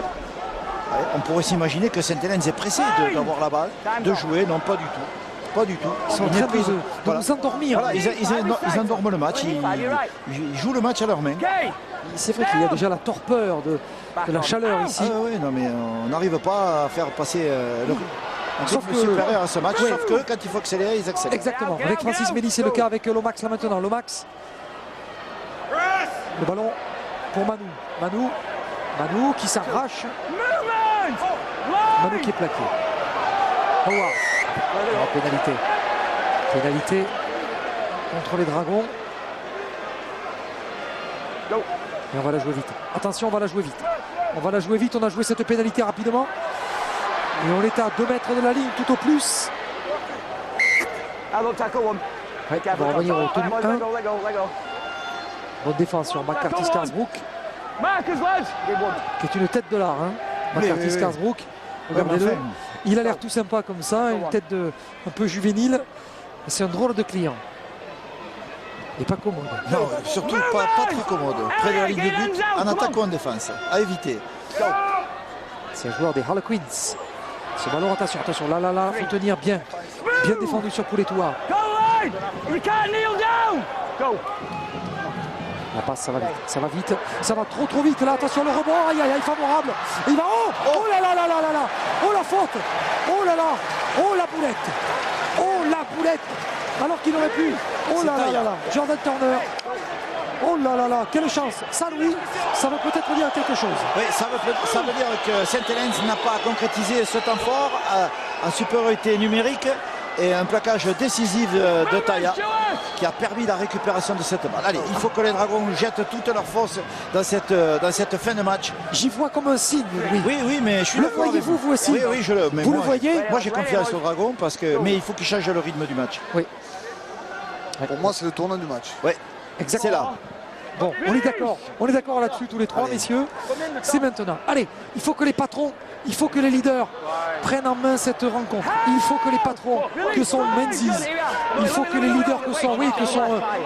Ouais, on pourrait s'imaginer que Saint-Hélène est pressé d'avoir la balle, de jouer. Non, pas du tout. Pas du tout. Ils sont en train de nous endormir. Voilà, ils endorment le match. Ils jouent le match à leurs mains. C'est vrai qu'il y a déjà la torpeur de la chaleur ici. Ah oui, non, mais on n'arrive pas à faire passer le rythme supérieur à ce match. Sauf que quand il faut accélérer, ils accélèrent. Exactement. Avec Francis Mélis, c'est le cas avec Lomax là maintenant. Lomax. Le ballon pour Manu. Manu qui s'arrache. Manu qui est plaqué. Howard. Pénalité. Pénalité contre les Dragons. Et on va la jouer vite. Attention, on va la jouer vite. On va la jouer vite. On a joué cette pénalité rapidement. Et on est à 2 mètres de la ligne tout au plus. Ouais, on va revenir au tenue 1. Bonne défense sur McCarthy Scarsbrook. Qui est une tête de l'art. Hein. McCarthy Scarsbrook. Regardez-le. Il a l'air tout sympa comme ça. Une tête un peu juvénile. C'est un drôle de client. Et pas commode. Non, surtout pas très commode. Près de la ligne de but, en attaque ou en défense. À éviter. C'est un joueur des Harlequins. Ce ballon, attention, là, faut tenir bien. Bien défendu sur Pouletouard. La passe, ça va vite. Ça va trop vite là, attention le rebond, aïe, favorable. Il va, oh là là, oh la faute, oh là là, oh la boulette. Alors qu'il aurait pu. Oh là là, Jordan Turner. Oh là là, quelle chance. Ça, Louis, ça veut peut-être dire quelque chose. Oui, ça veut dire que Saint-Hélène n'a pas concrétisé ce temps fort en supériorité numérique et un plaquage décisif de Taya qui a permis la récupération de cette balle. Allez, il faut que les Dragons jettent toutes leurs forces dans cette fin de match. J'y vois comme un signe, Louis. Oui, mais je suis le voyez-vous, vous aussi? Oui, vous le voyez? Moi, j'ai confiance aux Dragons mais il faut qu'ils changent le rythme du match. Oui. Pour moi, c'est le tournant du match. Oui, exactement. C'est là. Bon, on est d'accord là-dessus tous les trois, messieurs. C'est maintenant. Allez, il faut que les patrons, il faut que les leaders prennent en main cette rencontre. Il faut que les patrons, que sont Menzies, il faut que les leaders que sont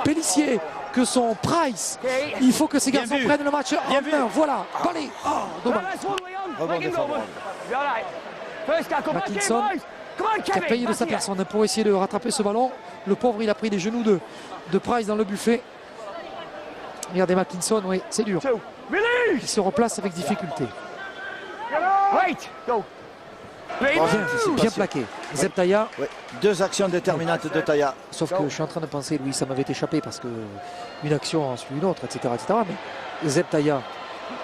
Pellissier, que sont Price, il faut que ces garçons prennent le match en main. Voilà. Allez. Oh, dommage. Mackinson qui a payé de sa personne pour essayer de rattraper ce ballon. Le pauvre, il a pris les genoux de Price dans le buffet. Regardez Mackinson, oui, c'est dur. Il se replace avec difficulté. Bien plaqué. Zeb Taya. Ouais. 2 actions déterminantes de Taya. Sauf que je suis en train de penser, Louis, ça m'avait échappé parce que une action en suit une autre, etc. Mais Zeb Taya.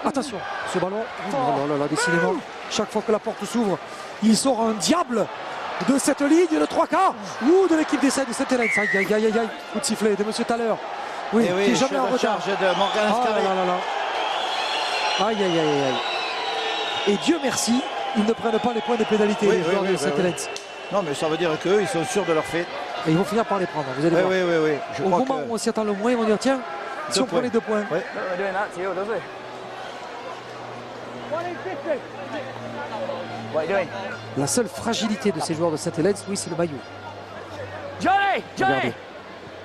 Attention, ce ballon. Oh là là, décidément, chaque fois que la porte s'ouvre, il sort un diable de cette ligne de 3 quarts ou de l'équipe d'essai de Saint-Hélène. Aïe. Coup de sifflet de M. Thaler. Oui, qui est jamais en retard. De Morgan Ascari. Aïe. Et Dieu merci, ils ne prennent pas les points de pénalité, les joueurs de Saint-Hélène. Non, mais ça veut dire qu'eux, ils sont sûrs de leur fait. Et ils vont finir par les prendre, vous allez voir. Oui. Au moment où on s'y attend le moins, ils vont dire tiens, si on prend les 2 points. Oui. La seule fragilité de ces joueurs de Saint-Hélène, oui, c'est le maillot. Johnny!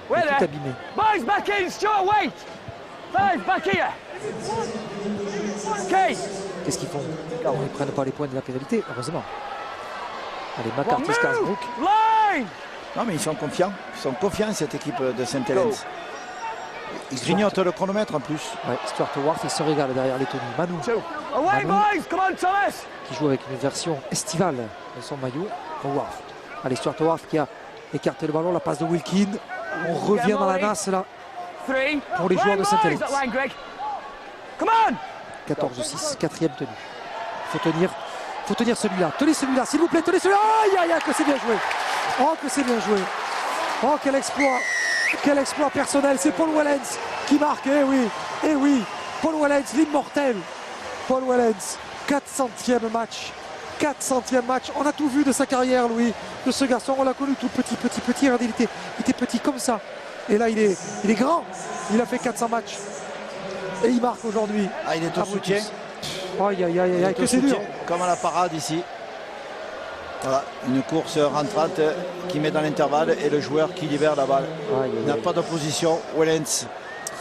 Il est tout abîmé. Boys, back in, Stuart, wait! Five, back here! Okay. Qu'est-ce qu'ils font? Ils ne prennent pas les points de la pénalité, heureusement. Allez, McCarthy Scarsbrook. Non, mais ils sont confiants. Ils sont confiants, cette équipe de Saint-Hélène. Ils grignotent le chronomètre en plus. Ouais, Stuart Howard, il se régale derrière les tenues. Manu qui joue avec une version estivale de son maillot. Howard. Allez, Stuart Howard qui a écarté le ballon, la passe de Wilkin. On revient dans la nasse là pour les joueurs de Saint-Hélène. 14-6, 4e tenue. Il faut tenir faut tenir celui-là. Tenez celui-là, s'il vous plaît, tenez celui-là. Aïe, aïe, aïe, que c'est bien joué. Oh, que c'est bien joué. Oh, quel exploit personnel. C'est Paul Wellens qui marque. Eh oui, Paul Wellens, l'immortel. Paul Wellens, 400e match. 400e match. On a tout vu de sa carrière, Louis, de ce garçon. On l'a connu tout petit. Regardez, il était petit comme ça. Et là, il est grand. Il a fait 400 matchs. Et il marque aujourd'hui. Ah, il est au soutien. Aïe, aïe, aïe, aïe, que c'est dur. Comme à la parade ici. Voilà, une course rentrante qui met dans l'intervalle et le joueur qui libère la balle. Il n'a pas d'opposition. Wellens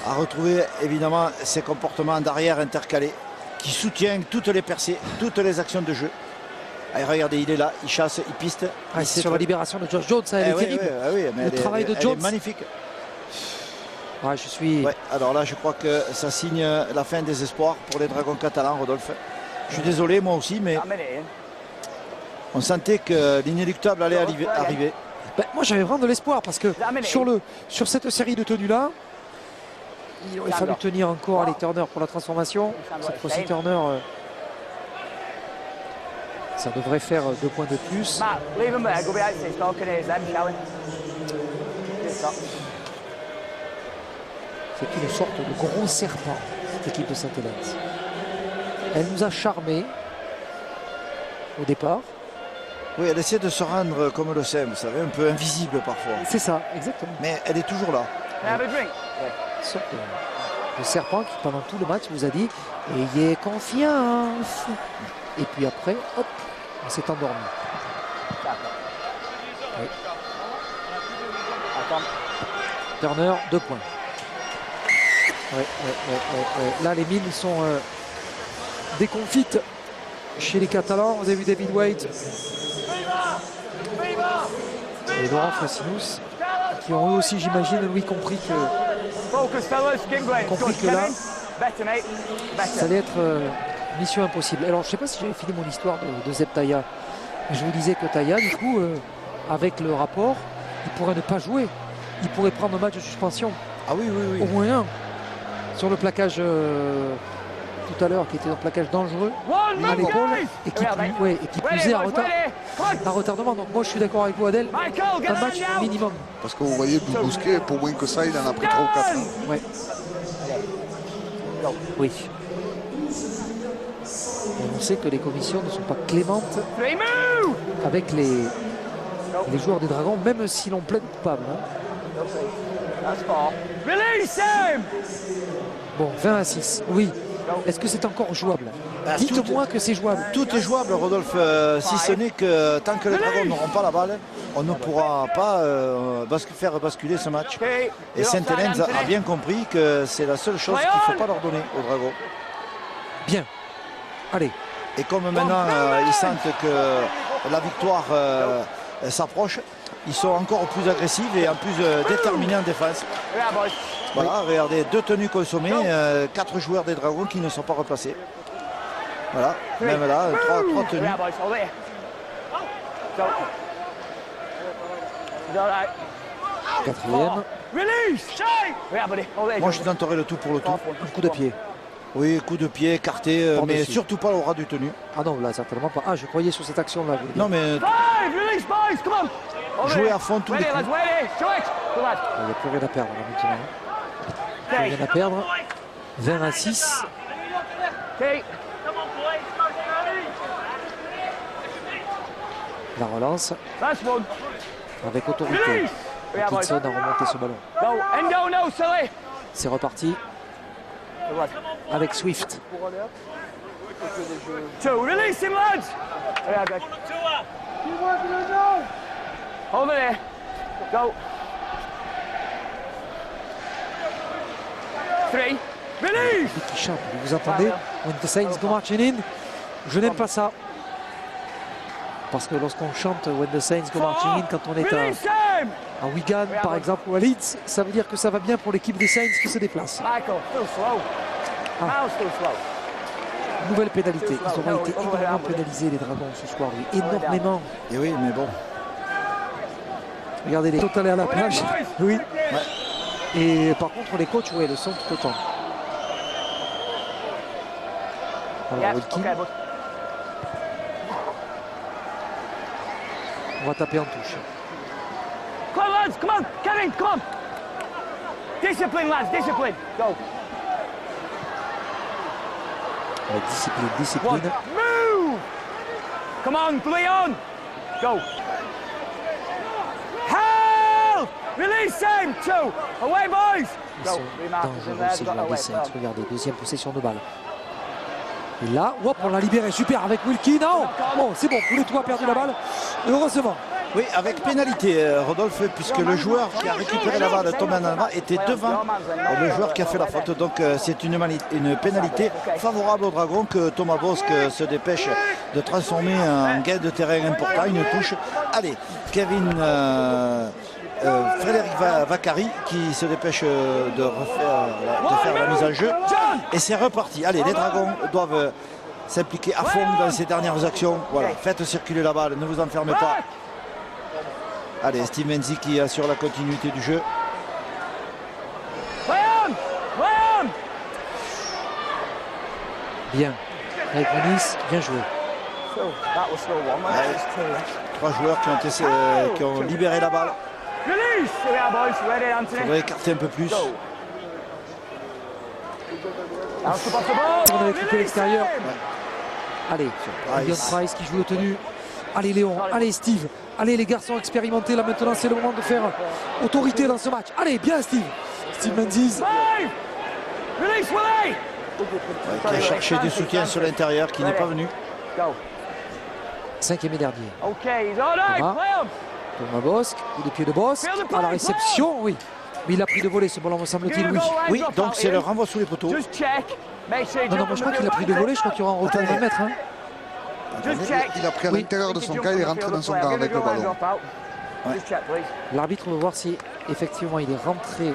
a retrouvé évidemment ses comportements d'arrière intercalés qui soutient toutes les percées, toutes les actions de jeu. Allez, regardez, il est là, il chasse, il piste. C'est sur la libération de Josh Jones, ça, elle est terrible. Mais le travail de Jones. est magnifique. Ouais, je suis... alors là, je crois que ça signe la fin des espoirs pour les Dragons catalans, Rodolphe. Je suis désolé, moi aussi, mais on sentait que l'inéluctable allait arriver. Ben, moi, j'avais vraiment de l'espoir parce que sur cette série de tenues-là, il aurait fallu tenir encore à les Turner pour la transformation. Cette fois-ci, Turner, ça devrait faire 2 points de plus. C'est une sorte de gros serpent, cette équipe de Saint-Hélène. Elle nous a charmés au départ. Oui, elle essaie de se rendre comme le sème, vous savez, un peu invisible parfois. C'est ça, exactement. Mais elle est toujours là. Une sorte de serpent qui, pendant tout le match, vous a dit « Ayez confiance ». Et puis après, hop, on s'est endormi. Oui. Turner, 2 points. Ouais. Là, les mines sont déconfites chez les Catalans. Vous avez vu David Waite et Laurent Frasinus qui ont eux aussi, j'imagine, Louis, compris que là, ça allait être mission impossible. Alors, je ne sais pas si j'avais fini mon histoire de Zeb Taïa. Je vous disais que Taïa, du coup, avec le rapport, il pourrait ne pas jouer. Il pourrait prendre un match de suspension. Ah oui. Au moins un. Sur le plaquage tout à l'heure, qui était un plaquage dangereux à l'épaule et qui plus est à retardement. Donc moi je suis d'accord avec vous, Adèle, un match minimum. Parce que vous voyez, Bousquet, pour moins que ça, il en a pris 3 ou 4. Ouais. Oui. Et on sait que les commissions ne sont pas clémentes avec les joueurs des Dragons, même si l'on plaide coupable. Bon, 20-6, oui. Est-ce que c'est encore jouable? Dites-moi que c'est jouable. Tout est jouable, Rodolphe, si ce n'est que tant que les Dragons n'auront pas la balle, on ne pourra pas faire basculer ce match. Et Saint-Hélène a bien compris que c'est la seule chose qu'il ne faut pas leur donner aux Dragons. Bien. Allez. Et comme maintenant ils sentent que la victoire s'approche, ils sont encore plus agressifs et en plus déterminés en défense. Voilà, regardez, 2 tenues consommées, 4 joueurs des Dragons qui ne sont pas replacés. Voilà, même là, 3 tenues. Quatrième. Moi je tenterai le tout pour le tout. Un coup de pied. Oui, coup de pied écarté, mais surtout pas au ras du tenu. Ah non, là certainement pas. Ah, je croyais sur cette action-là. Non mais jouer à fond tous les coups. Il n'y a plus rien à perdre là maintenant. Plus rien à perdre. 20-6. La relance. Avec autorité. Atkinson a remonté ce ballon. C'est reparti. Avec Swift. Over there. Go. 3. Release. Qui chante, vous entendez? When the Saints go marching in. Je n'aime pas ça. Parce que lorsqu'on chante When the Saints go marching in, quand on est à Wigan par exemple ou à Leeds, ça veut dire que ça va bien pour l'équipe des Saints qui se déplace. Nouvelle pénalité. Ils ont été énormément pénalisés, les Dragons, ce soir. Oui. Énormément. Et oui, mais bon. Regardez les coachs aller à la plage. Oui. Ouais. Et par contre, les coachs, oui, le sont tout autant. Alors, Wilkin. On va taper en touche. Come on, lads, come on, Kevin, come on. Discipline, lads, discipline. Go. Discipline, One. discipline. Move. Come on, Leon. Go. Help. Release him. 2. Away, boys. Ils Go. sont Remark is in dangereux, there. ces Got joueurs away. des Saints. Regardez, deuxième possession de balle. Et là, hop, on l'a libéré, super avec Wilkie. Non, bon, c'est bon, Pouletou a perdu la balle, heureusement. Oui, avec pénalité, Rodolphe, puisque le joueur qui a récupéré la balle, Thomas Nava, était devant le joueur qui a fait la faute. Donc c'est une pénalité favorable au Dragon que Thomas Bosque se dépêche de transformer en gain de terrain important, une touche. Allez, Kevin Frédéric Vacari qui se dépêche de faire la mise en jeu. Et c'est reparti. Allez, les Dragons doivent s'impliquer à fond dans ces dernières actions. Voilà, faites circuler la balle, ne vous enfermez pas. Allez, Steve Menzi qui assure la continuité du jeu. Bien, avec Nice, bien joué. Trois joueurs qui ont libéré la balle. Il faudrait écarter un peu plus. On avait coupé l'extérieur. Allez, Leon Price qui joue le tenu. Allez Léon, allez Steve, allez les garçons expérimentés, là maintenant c'est le moment de faire autorité dans ce match. Allez, bien Steve. Steve Menzies. Qui a cherché du soutien sur l'intérieur, qui n'est pas venu. 5e et dernier. Thomas Bosque, coup de pied de Bosque, à la réception, oui. Mais il a pris de voler ce ballon, me semble-t-il, oui. Oui, donc c'est le renvoi sous les poteaux. Non, non, moi je crois qu'il a pris de voler, je crois qu'il y aura un retour de 20 mètres. Hein. Il a pris à l'intérieur de son camp, il est rentré dans son camp avec le ballon. Ouais. L'arbitre veut voir si effectivement il est rentré.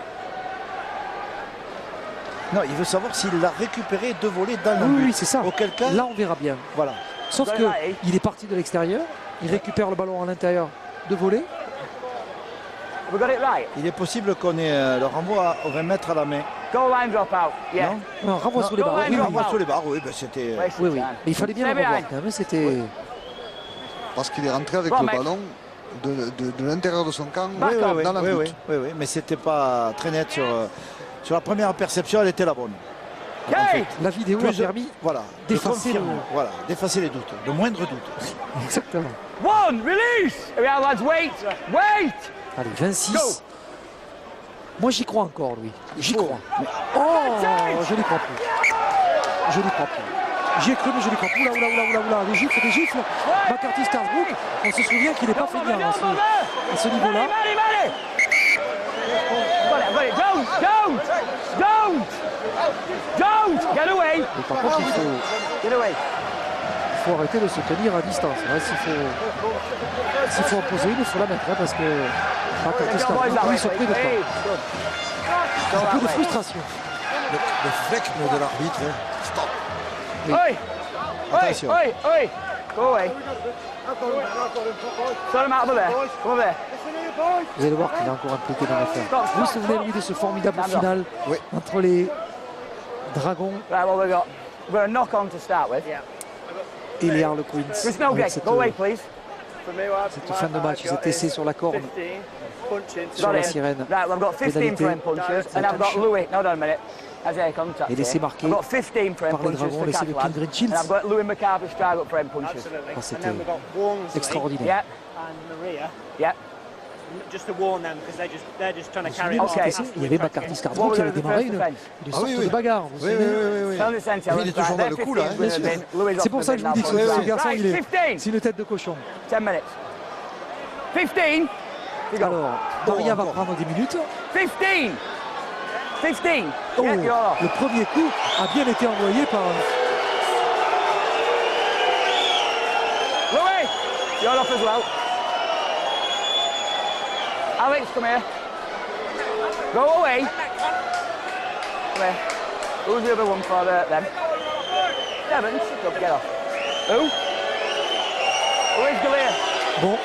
Non, il veut savoir s'il l'a récupéré de voler dans le but. Oui, c'est ça. Auquel cas, là on verra bien. Voilà. Sauf qu'il est parti de l'extérieur, il récupère le ballon à l'intérieur de voler. Il est possible qu'on ait le renvoi aux 20 mètres à la main. Non, renvoi sous les barres. Oui, renvoi sous les barres, oui, ben c'était... Oui, oui. Mais il fallait bien le revoir quand même, c'était... Parce qu'il est rentré avec le ballon de l'intérieur de son camp dans la butte. Oui, mais c'était pas très net sur la première perception, elle était la bonne. En fait, la vidéo a permis d'effacer les doutes, le moindre doute. Exactement. One, release! Lads, wait! Allez, 26. Moi j'y crois encore, Louis. J'y crois. Mais... Oh, je n'y crois plus. Je n'y crois plus. J'y ai cru, mais je n'y crois plus. Oula. Des gifles. McCarthy Strasbourg, on se souvient qu'il n'est pas fait bien à ce niveau-là. Don't! Get away! Et par contre, il faut arrêter de se tenir à distance. Hein, s'il faut opposer, il faut la mettre, hein, parce que McCarthy Strasbourg, ils sont pris de temps. C'est un peu de frustration. Le flegme de l'arbitre. Stop. Oui. Attention. Go away. Sort him out of there. Come over there. Vous allez voir qu'il est encore impliqué dans l'affaire. Vous vous souvenez, lui, de ce formidable final entre les Dragons et les Harlequins. Cette fin de match, cet essai sur la corde, sur la sirène, pénalité, et l'essai marqué par les Dragons, l'essai de King Green Shields. C'était extraordinaire. Il y avait McCarthy Strasbourg qui avait démarré une sorte de bagarre. Oui. Il est toujours dans le coup là. C'est pour ça que je vous dis que ce garçon, c'est une tête de cochon. 10 minutes. 15. Alors, Daria va prendre 10 minutes. 15. Oh, le premier coup a bien été envoyé par... Louis, you're off as well. Alex, come here. Go away. Come here. Who's the other one for them? Devon, get off. Who is Galea? Bon,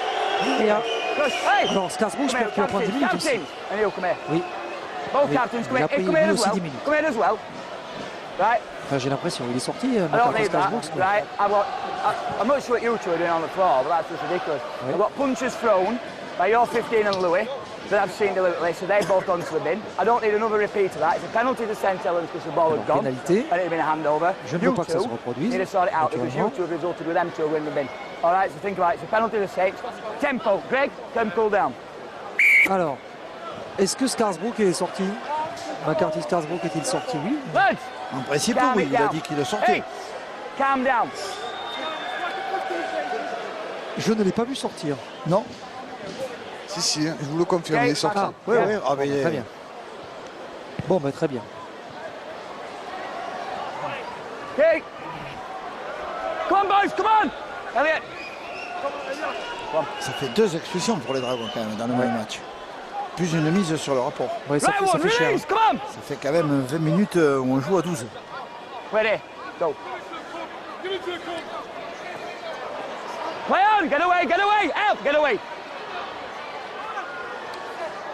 Daria. Hey! Alors, Strasbourg, je pense qu'il va prendre 10 minutes aussi. And you come here. Oui. Both captains, come here. Come here as well. Come here as well. Right. Enfin, j'ai l'impression, il est sorti. I don't Marcus need that. Carsbrook. Right, I'm not sure what you two are doing on the floor, but that's just ridiculous. I've got punches thrown by your 15 and Louis that I've seen deliberately, so they've both gone to the bin. I don't need another repeat of that. It's a penalty to St. Helens because the ball had gone. Pénalité. And it had been a handover. Je ne You veux pas que ça se two reproduise. need to sort it out because you naturellement. two have resulted with them two win the bin. All right, so think about it. It's a penalty to Saints. Tempo. Greg, can cool down. Alors, est-ce que Scarsbrook est sorti? McCarthy Scarsbrook est-il sorti? Oui. Lads, En principe, calm oui, it il a down. dit qu'il le sortait. Hey, calm down. Je ne l'ai pas vu sortir. Non. Si, hein, je vous le confirme, il est sorti. Ah, Oui, oui. Ah, mais très bien. Bon, ben très bien. Okay. Come on, boys, come on. Elliot. ça fait 2 expulsions pour les Dragons quand même dans le même match. Plus une mise sur le rapport. Ouais, ça Right fait one, cher. release, come on. Ça fait quand même 20 minutes où on joue à 12. Ready, go. Play on, get away, help, get away.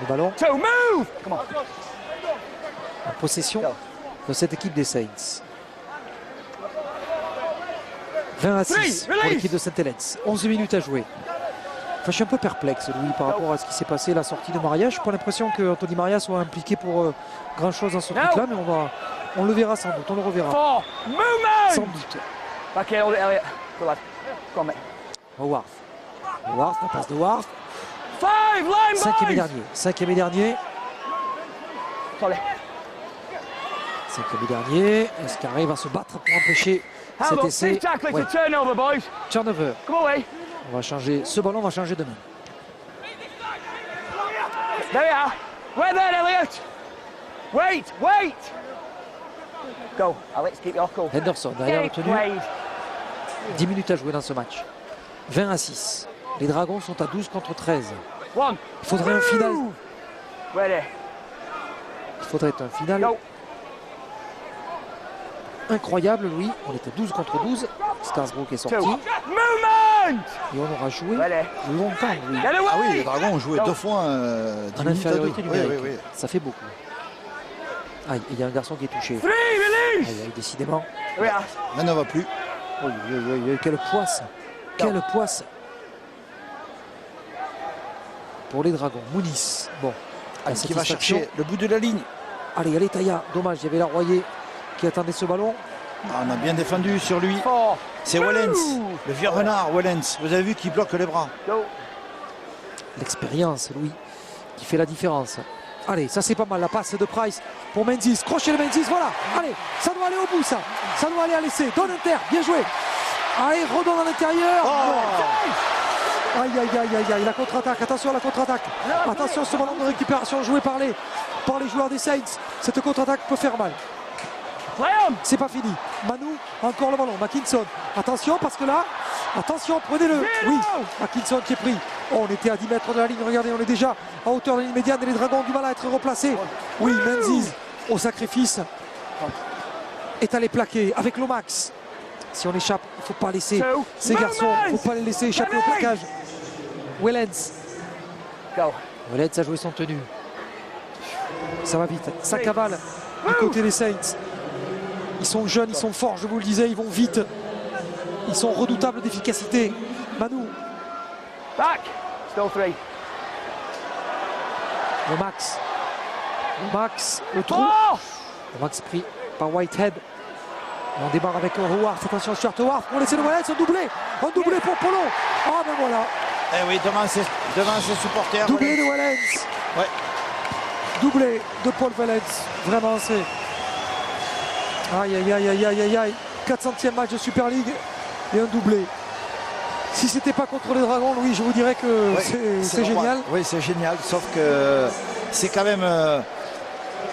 Le ballon Two, move. Come on. en possession de cette équipe des Saints. 20-6 pour l'équipe de Saint-Helens. 11 minutes à jouer. Enfin, je suis un peu perplexe, Louis, par rapport à ce qui s'est passé, la sortie de Maria. Je n'ai pas l'impression que Anthony Maria soit impliqué pour grand-chose dans ce truc-là, mais on le verra sans doute, on le reverra. Four, movement. Sans doute. Back here, hold it, Elliot. Good lad. Come on, mate. Howard. Howard, la passe de Howard. 5, line Cinquième et boys. dernier. Cinquième et dernier. Sorry. Cinquième et dernier. Est-ce qu'il arrive à se battre pour empêcher How cet about essai? big tackling Ouais. to turnover, boys. Turnover. Come away. On va changer. Ce ballon va changer de main. There we are. Wait there, Elliot. Wait, wait. Go, Alex, keep your cool. Henderson derrière le Get tenu. played. 10 minutes à jouer dans ce match. 20-6. Les Dragons sont à 12 contre 13. One. Il faudrait un final. Ready. Il faudrait un final Go. incroyable, Louis. On était 12 contre 12. Scarsbrook est sorti. Two. Movement. Et on aura joué Ready. longtemps, Louis. Get away. Ah oui, les Dragons ont joué Go. 2 fois 10 En minutes à 2. infériorité Oui, numérique. oui, oui. Ça fait beaucoup. Aïe, il y a un garçon qui est touché. Three, release. Aïe, aïe, décidément. Here we are. Là, ne va plus. Aïe, aïe, aïe, aïe, quelle poisse. Quelle poisse. Pour les Dragons. Mounis. Bon. la Qui va satisfaction. chercher le bout de la ligne. Allez, allez, Taïa. Dommage, il y avait la Royer qui attendait ce ballon. Ah, on a bien défendu sur lui. Four. C'est Wellens, le vieux renard Wellens. Vous avez vu qu'il bloque les bras. Go. L'expérience, Louis, qui fait la différence. Allez, ça c'est pas mal, la passe de Price pour Menzies. Crochet le Menzies, voilà. Allez, ça doit aller au bout, ça. Ça doit aller à l'essai. Donne Inter, bien joué. Allez, redonne à l'intérieur. Non. Aïe, aïe, aïe, aïe, aïe, la contre-attaque. Attention à la contre-attaque. Attention, ce ballon de récupération joué par les joueurs des Saints. Cette contre-attaque peut faire mal. Play on. C'est pas fini. Manu, encore le ballon. Mackinson. Attention parce que là, attention, prenez-le. Oui, Mackinson qui est pris. Oh, on était à 10 mètres de la ligne. Regardez, on est déjà à hauteur de la ligne médiane et les Dragons ont du mal à être replacés. Oui, Menzies, au sacrifice, est allé plaquer avec Lomax. Si on échappe, il ne faut pas laisser ces garçons, il ne faut pas les laisser échapper au plaquage. Wellens. Go. Wellens a joué son tenue. Ça va vite. Ça cavale du côté des Saints. Ils sont jeunes, ils sont forts, je vous le disais, ils vont vite. Ils sont redoutables d'efficacité. Manu, Back. Still three. Lomax. Lomax, le trou. Four. Lomax pris par Whitehead. Et on démarre avec Howard. Attention, Stuart Howard pour laisser le Wellens. Un doublé pour Polo. Ah ben voilà. Eh oui, devant ses supporters. Doublé de Wellens. Ouais. Doublé de Paul Wellens. Vraiment, c'est... Aïe, aïe, aïe, aïe, aïe, aïe, aïe. 400e match de Super League et un doublé. Si c'était pas contre les Dragons, Louis, je vous dirais que Ouais, c'est génial. Oui, c'est génial, sauf que c'est quand même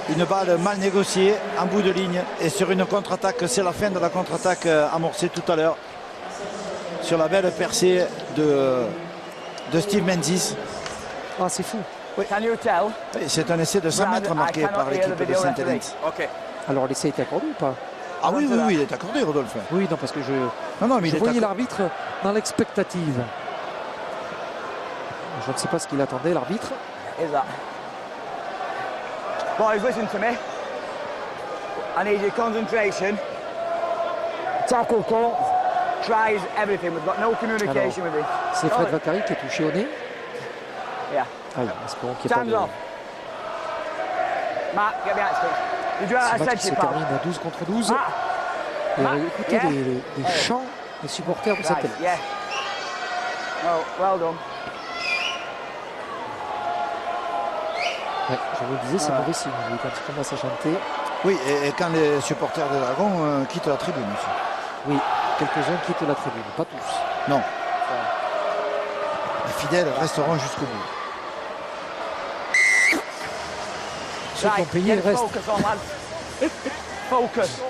une balle mal négociée en bout de ligne. Et sur une contre-attaque, c'est la fin de la contre-attaque amorcée tout à l'heure. Sur la belle percée de Steve Menzies. Ah, c'est fou. Can you tell? Oui, c'est un essai de 100 mètres marqué par l'équipe de Saint-Helens. Okay. Alors, l'essai était accordé ou pas? Ah oui, il est accordé, Rodolphe. Oui, non, parce que je Mais il est voyais accordé. l'arbitre dans l'expectative. Je ne sais pas ce qu'il attendait, l'arbitre. Is that? Boys, listen to me. I need your concentration. Tackle call. Tries everything. We've got no communication with him. C'est Fred Vakari qui est touché au nez. Yeah. Allez, espérons qu'il n'y ait pas Time's de... off. Matt, get behind sticks. Did you Ce match I qui se said to you, termine à 12 contre 12. Matt. Et Matt, écoutez yeah. les chants des supporters de cette Right, yeah. Oh, well done. Ouais, je vous le disais, c'est mauvais signe quand il commence à chanter. Oui, et quand les supporters des Dragons quittent la tribune aussi. Oui, quelques-uns quittent la tribune, pas tous. Non. Les fidèles resteront jusqu'au bout. Ceux qui ont payé get restent. focus on, lads. Focus.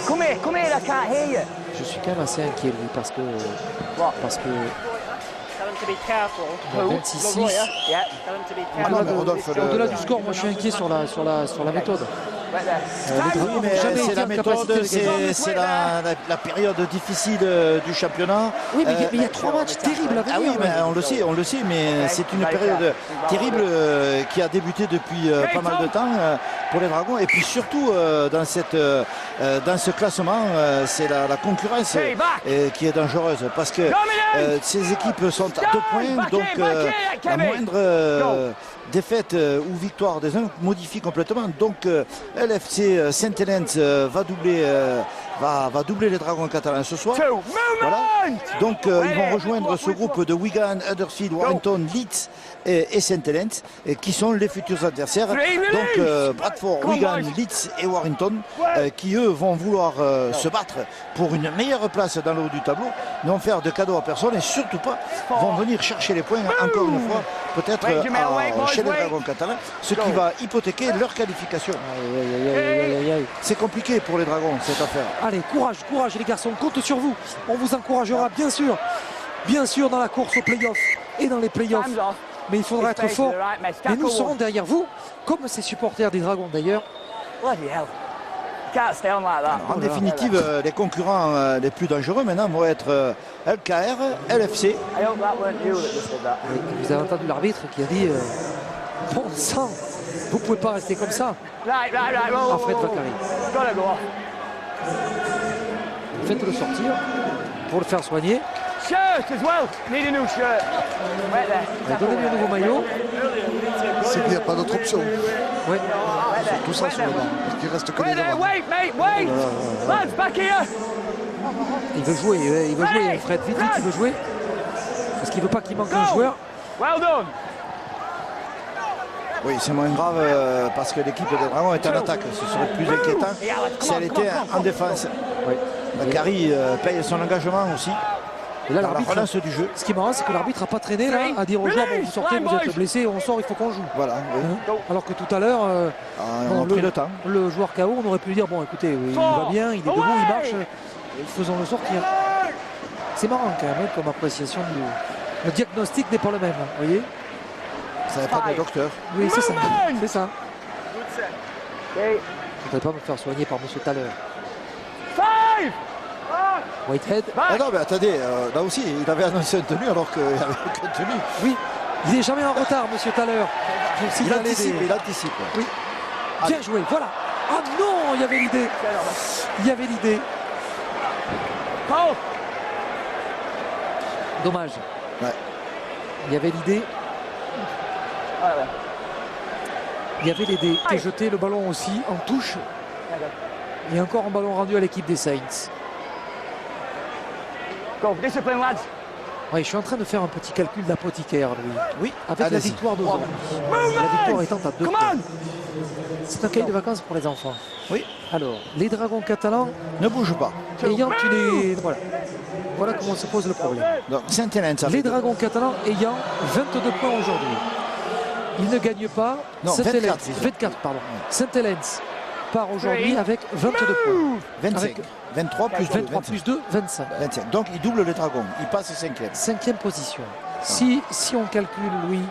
Come here, I can't hear you. Je suis quand même assez inquiet, lui, parce que... Tell him to be careful. Bon, 26-6. Yeah. Tell him to be Ah careful. non, mais Rodolphe, Au-delà du score, moi je suis inquiet sur la méthode. Right there. Les Dragons mais n'ont jamais c'est été la en méthode, capacité de gagner. c'est la période difficile du championnat. Oui, mais il y a 3 matchs terribles à venir. Ah oui, mais on le sait, mais c'est une période terrible qui a débuté depuis pas mal de temps pour les Dragons. Et puis surtout dans ce classement, c'est la concurrence qui est dangereuse parce que ces équipes sont à 2 points, donc la moindre défaite ou victoire des uns modifie complètement. Donc LFC Saint-Helens va doubler les Dragons catalans ce soir. Voilà. Donc ils vont rejoindre ce groupe de Wigan, Huddersfield, Warrington, Leeds et Saint-Helens qui sont les futurs adversaires. Donc Bradford, Wigan, Leeds et Warrington qui eux vont vouloir se battre pour une meilleure place dans le haut du tableau, ne vont faire de cadeaux à personne et surtout pas vont venir chercher les points encore une fois peut-être chez les Dragons catalans, ce qui va hypothéquer leur qualification. C'est compliqué pour les Dragons cette affaire. Allez, courage les garçons, on compte sur vous. On vous encouragera bien sûr dans la course aux playoffs et dans les playoffs. Mais il faudra être fort. Et nous serons derrière vous, comme ces supporters des Dragons d'ailleurs. Bloody hell. Can't stay on like that. En définitive, les concurrents les plus dangereux maintenant vont être LKR, LFC. I hope that weren't you that just did that. Vous avez entendu l'arbitre qui a dit bon sang, vous pouvez pas rester comme ça. Right. Whoa, Fred Vakari. Gotta go off. Faites-le sortir pour le faire soigner. Shirt as well. Need a new shirt. Right there. Donnez-lui un nouveau maillot. C'est qu'il n'y a pas d'autre option. Ouais. Tout ça sur le banc. Parce qu'il reste que les Wait there, devants. wait, mate, wait. Lads, back here. Il veut jouer, Fred, vite, il veut jouer. Parce qu'il veut pas qu'il manque un joueur. Well done. Oui, c'est moins grave parce que l'équipe des Dragons est en attaque. Ce serait plus inquiétant si elle était en défense. Oui. Bakary paye son engagement aussi. Et là, dans la l'arbitre, relance du jeu. ce qui est marrant, c'est que l'arbitre n'a pas traîné là, à dire aux joueurs, bon, vous sortez, vous êtes blessés, on sort, il faut qu'on joue. Voilà. Oui. Alors que tout à l'heure, On a pris le temps. le joueur KO, on aurait pu lui dire, bon écoutez, il va bien, il est debout, il marche, faisons-le sortir. C'est marrant quand même comme appréciation le diagnostic n'est pas le même, vous voyez. Ça n'est pas de docteur. Oui, c'est ça. C'est ça. Okay. Je ne voudrais pas me faire soigner par M. Thaler. 5. Whitehead. Ah non, mais attendez, là aussi, il avait annoncé une tenue alors qu'il n'y avait aucune tenue. Oui, il n'est jamais en retard, M. Thaler. Il anticipe. Oui. Bien joué, voilà. Ah non, il y avait l'idée. Il y avait l'idée. Dommage. Ouais. Il y avait l'idée. Il y avait l'idée de jeter le ballon aussi en touche. Et encore un ballon rendu à l'équipe des Saints. Go, discipline, lads. Ouais, je suis en train de faire un petit calcul d'apothicaire, lui. Oui, avec la allez-y. victoire d'aujourd'hui. La victoire étant à 2 points. C'est un cahier de vacances pour les enfants. Oui. Alors, les Dragons catalans Ne bouge pas. ayant voilà comment se pose le problème. Donc, Saint-Hélène, ça Les fait deux. Dragons catalans ayant 22 points aujourd'hui. Ils ne gagnent pas. Non, 24, pardon. Saint-Hélène part aujourd'hui avec 22 points. 25. Avec 23 plus 2. 23 plus 2, 25. 25. Donc, il double les Dragons. Il passe 5e. 5e position. Si on calcule, Louis,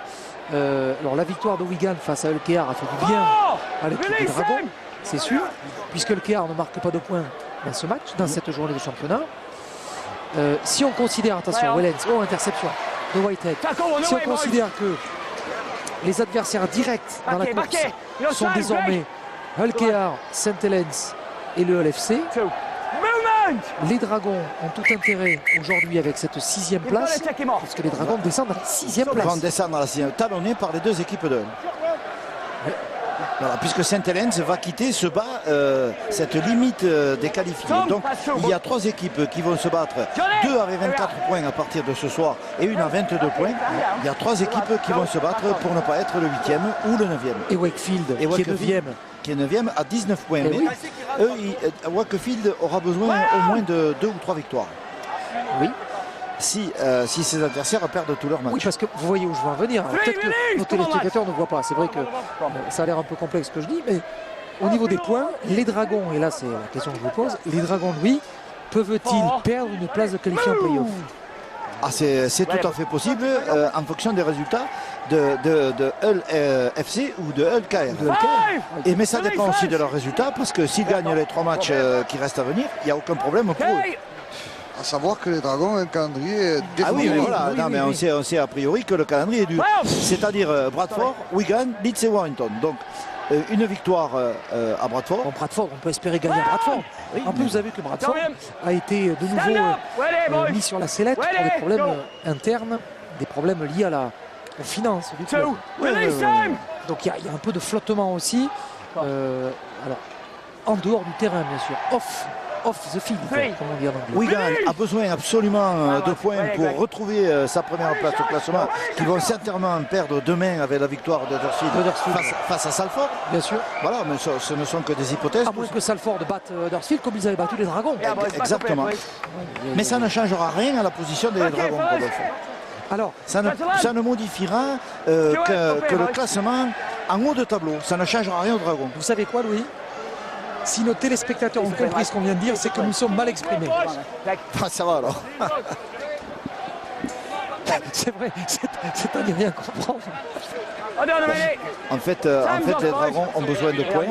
alors la victoire de Wigan face à Elkear a fait du bien à l'équipe des Dragons, c'est sûr, puisque Elkear ne marque pas de points dans ce match, dans cette journée de championnat. Si on considère, attention, Wellens, interception de Whitehead, si on considère que les adversaires directs dans la course sont désormais Hull-KR, Saint-Helens et le Hull FC. Les Dragons ont tout intérêt aujourd'hui avec cette 6e place, parce que les Dragons descendent à la 6e place. Ils vont descendre à la 6e, talonnés par les deux équipes de Hull. Voilà, puisque Saint-Helens va quitter, se bat cette limite des qualifiés. Donc il y a 3 équipes qui vont se battre, 2 avec 24 points à partir de ce soir et une à 22 points. Il y a 3 équipes qui vont se battre pour ne pas être le 8e ou le 9e. Et Wakefield, qui est 9e. Qui est 9e à 19 points. Et mais oui. Wakefield aura besoin au moins de 2 ou 3 victoires. Oui. Si ses adversaires perdent tous leurs matchs. Oui, parce que vous voyez où je veux en venir. Peut-être que nos téléspectateurs ne voient pas. C'est vrai que ça a l'air un peu complexe ce que je dis, mais au niveau des points, les Dragons, et là c'est la question que je vous pose, les Dragons, Louis, peuvent-ils perdre une place de qualifié en play-off? Ah, c'est tout à fait possible en fonction des résultats de Hull FC ou de Hull-KR. Mais ça dépend aussi de leurs résultats, parce que s'ils gagnent les 3 matchs qui restent à venir, il n'y a aucun problème pour eux. À savoir que les Dragons ont un calendrier Ah oui, mais voilà, oui, non, oui, mais oui. on sait a priori que le calendrier est dur. C'est-à-dire Bradford, Wigan, Leeds et Warrington. Donc une victoire à Bradford. Bon, Bradford, on peut espérer gagner à Bradford. En plus, vous avez vu que Bradford a été de nouveau mis sur la sellette pour des problèmes internes, des problèmes liés aux finances du club. Donc il y a un peu de flottement aussi. Alors, en dehors du terrain, bien sûr. Off the field, comme on dit en anglais. Wigan a besoin absolument de points pour retrouver sa première place au classement, qui vont certainement perdre demain avec la victoire d'Huddersfield face à Salford. Bien sûr. Voilà, mais ce ne sont que des hypothèses. À moins que Salford batte Huddersfield comme ils avaient battu les Dragons. Exactement. Mais ça ne changera rien à la position des Dragons, Rodolphe. Alors, ça ne modifiera que le classement en haut de tableau. Ça ne changera rien aux Dragons. vous savez quoi, Louis? Si nos téléspectateurs ont compris ce qu'on vient de dire, c'est que nous sommes mal exprimés. Ah, ça va alors. C'est vrai, c'est à n'y rien comprendre. En fait, les Dragons ont besoin de points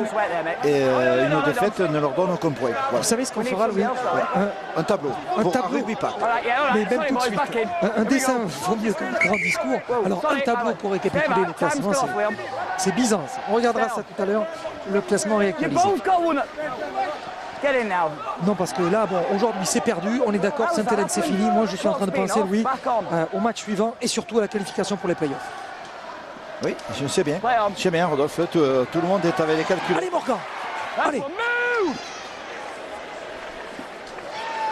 et une défaite ne leur donne aucun point. Voilà. Vous savez ce qu'on fera, Louis? Un tableau. Pour un rugby pack. Mais même tout de suite, un dessin vaut mieux qu'un grand discours. Alors un tableau pour récapituler le classement, c'est Byzance. On regardera ça tout à l'heure, le classement réactualisé. Non, parce que là, bon, aujourd'hui c'est perdu, on est d'accord, Saint-Hélène c'est fini. Moi je suis en train de penser, Louis, au match suivant et surtout à la qualification pour les playoffs. Oui, je sais bien. Je sais bien, Rodolphe. Tout le monde est avec les calculs. Allez, Morgan.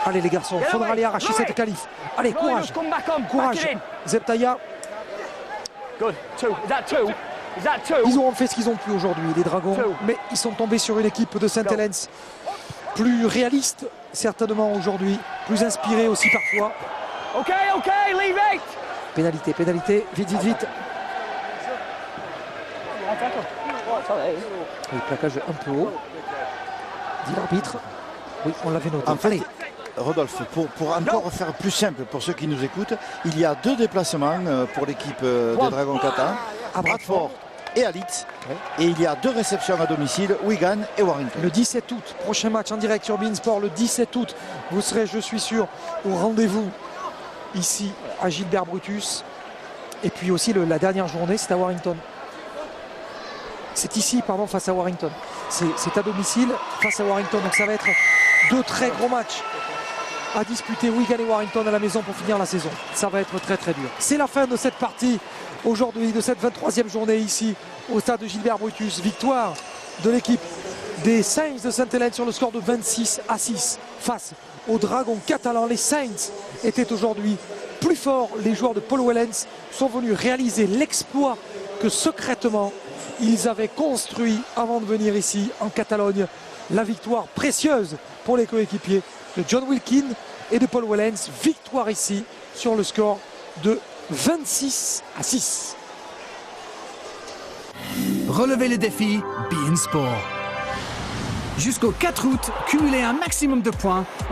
Allez les garçons, il faudra aller arracher cette qualif. Allez, courage. Courage. Zeptaya. Ils auront fait ce qu'ils ont pu aujourd'hui, les Dragons. Mais ils sont tombés sur une équipe de Saint-Hélène plus réaliste, certainement aujourd'hui. Plus inspirée aussi parfois. Pénalité, vite. Le plaquage un peu haut, dit l'arbitre. Oui, on l'avait noté. En fait, Rodolphe, pour encore faire plus simple pour ceux qui nous écoutent, il y a 2 déplacements pour l'équipe des Dragons Qatar, à Bradford et à Leeds. Et il y a 2 réceptions à domicile, Wigan et Warrington. Le 17 août, prochain match en direct sur beIN Sport. Le 17 août, vous serez, je suis sûr, au rendez-vous ici à Gilbert Brutus. Et puis aussi la dernière journée, c'est à Warrington. C'est ici, pardon, face à Warrington. C'est à domicile face à Warrington. Donc ça va être 2 très gros matchs à disputer, Wigan et Warrington à la maison pour finir la saison. Ça va être très dur. C'est la fin de cette partie aujourd'hui, de cette 23e journée ici au stade de Gilbert Brutus. Victoire de l'équipe des Saints de Saint-Hélène sur le score de 26-6 face aux Dragons catalans. Les Saints étaient aujourd'hui plus forts. Les joueurs de Paul Wellens sont venus réaliser l'exploit que secrètement ils avaient construit avant de venir ici en Catalogne. La victoire précieuse pour les coéquipiers de John Wilkin et de Paul Wellens. Victoire ici sur le score de 26-6. Relevez les défis beIN Sport. Jusqu'au 4 août, cumulez un maximum de points en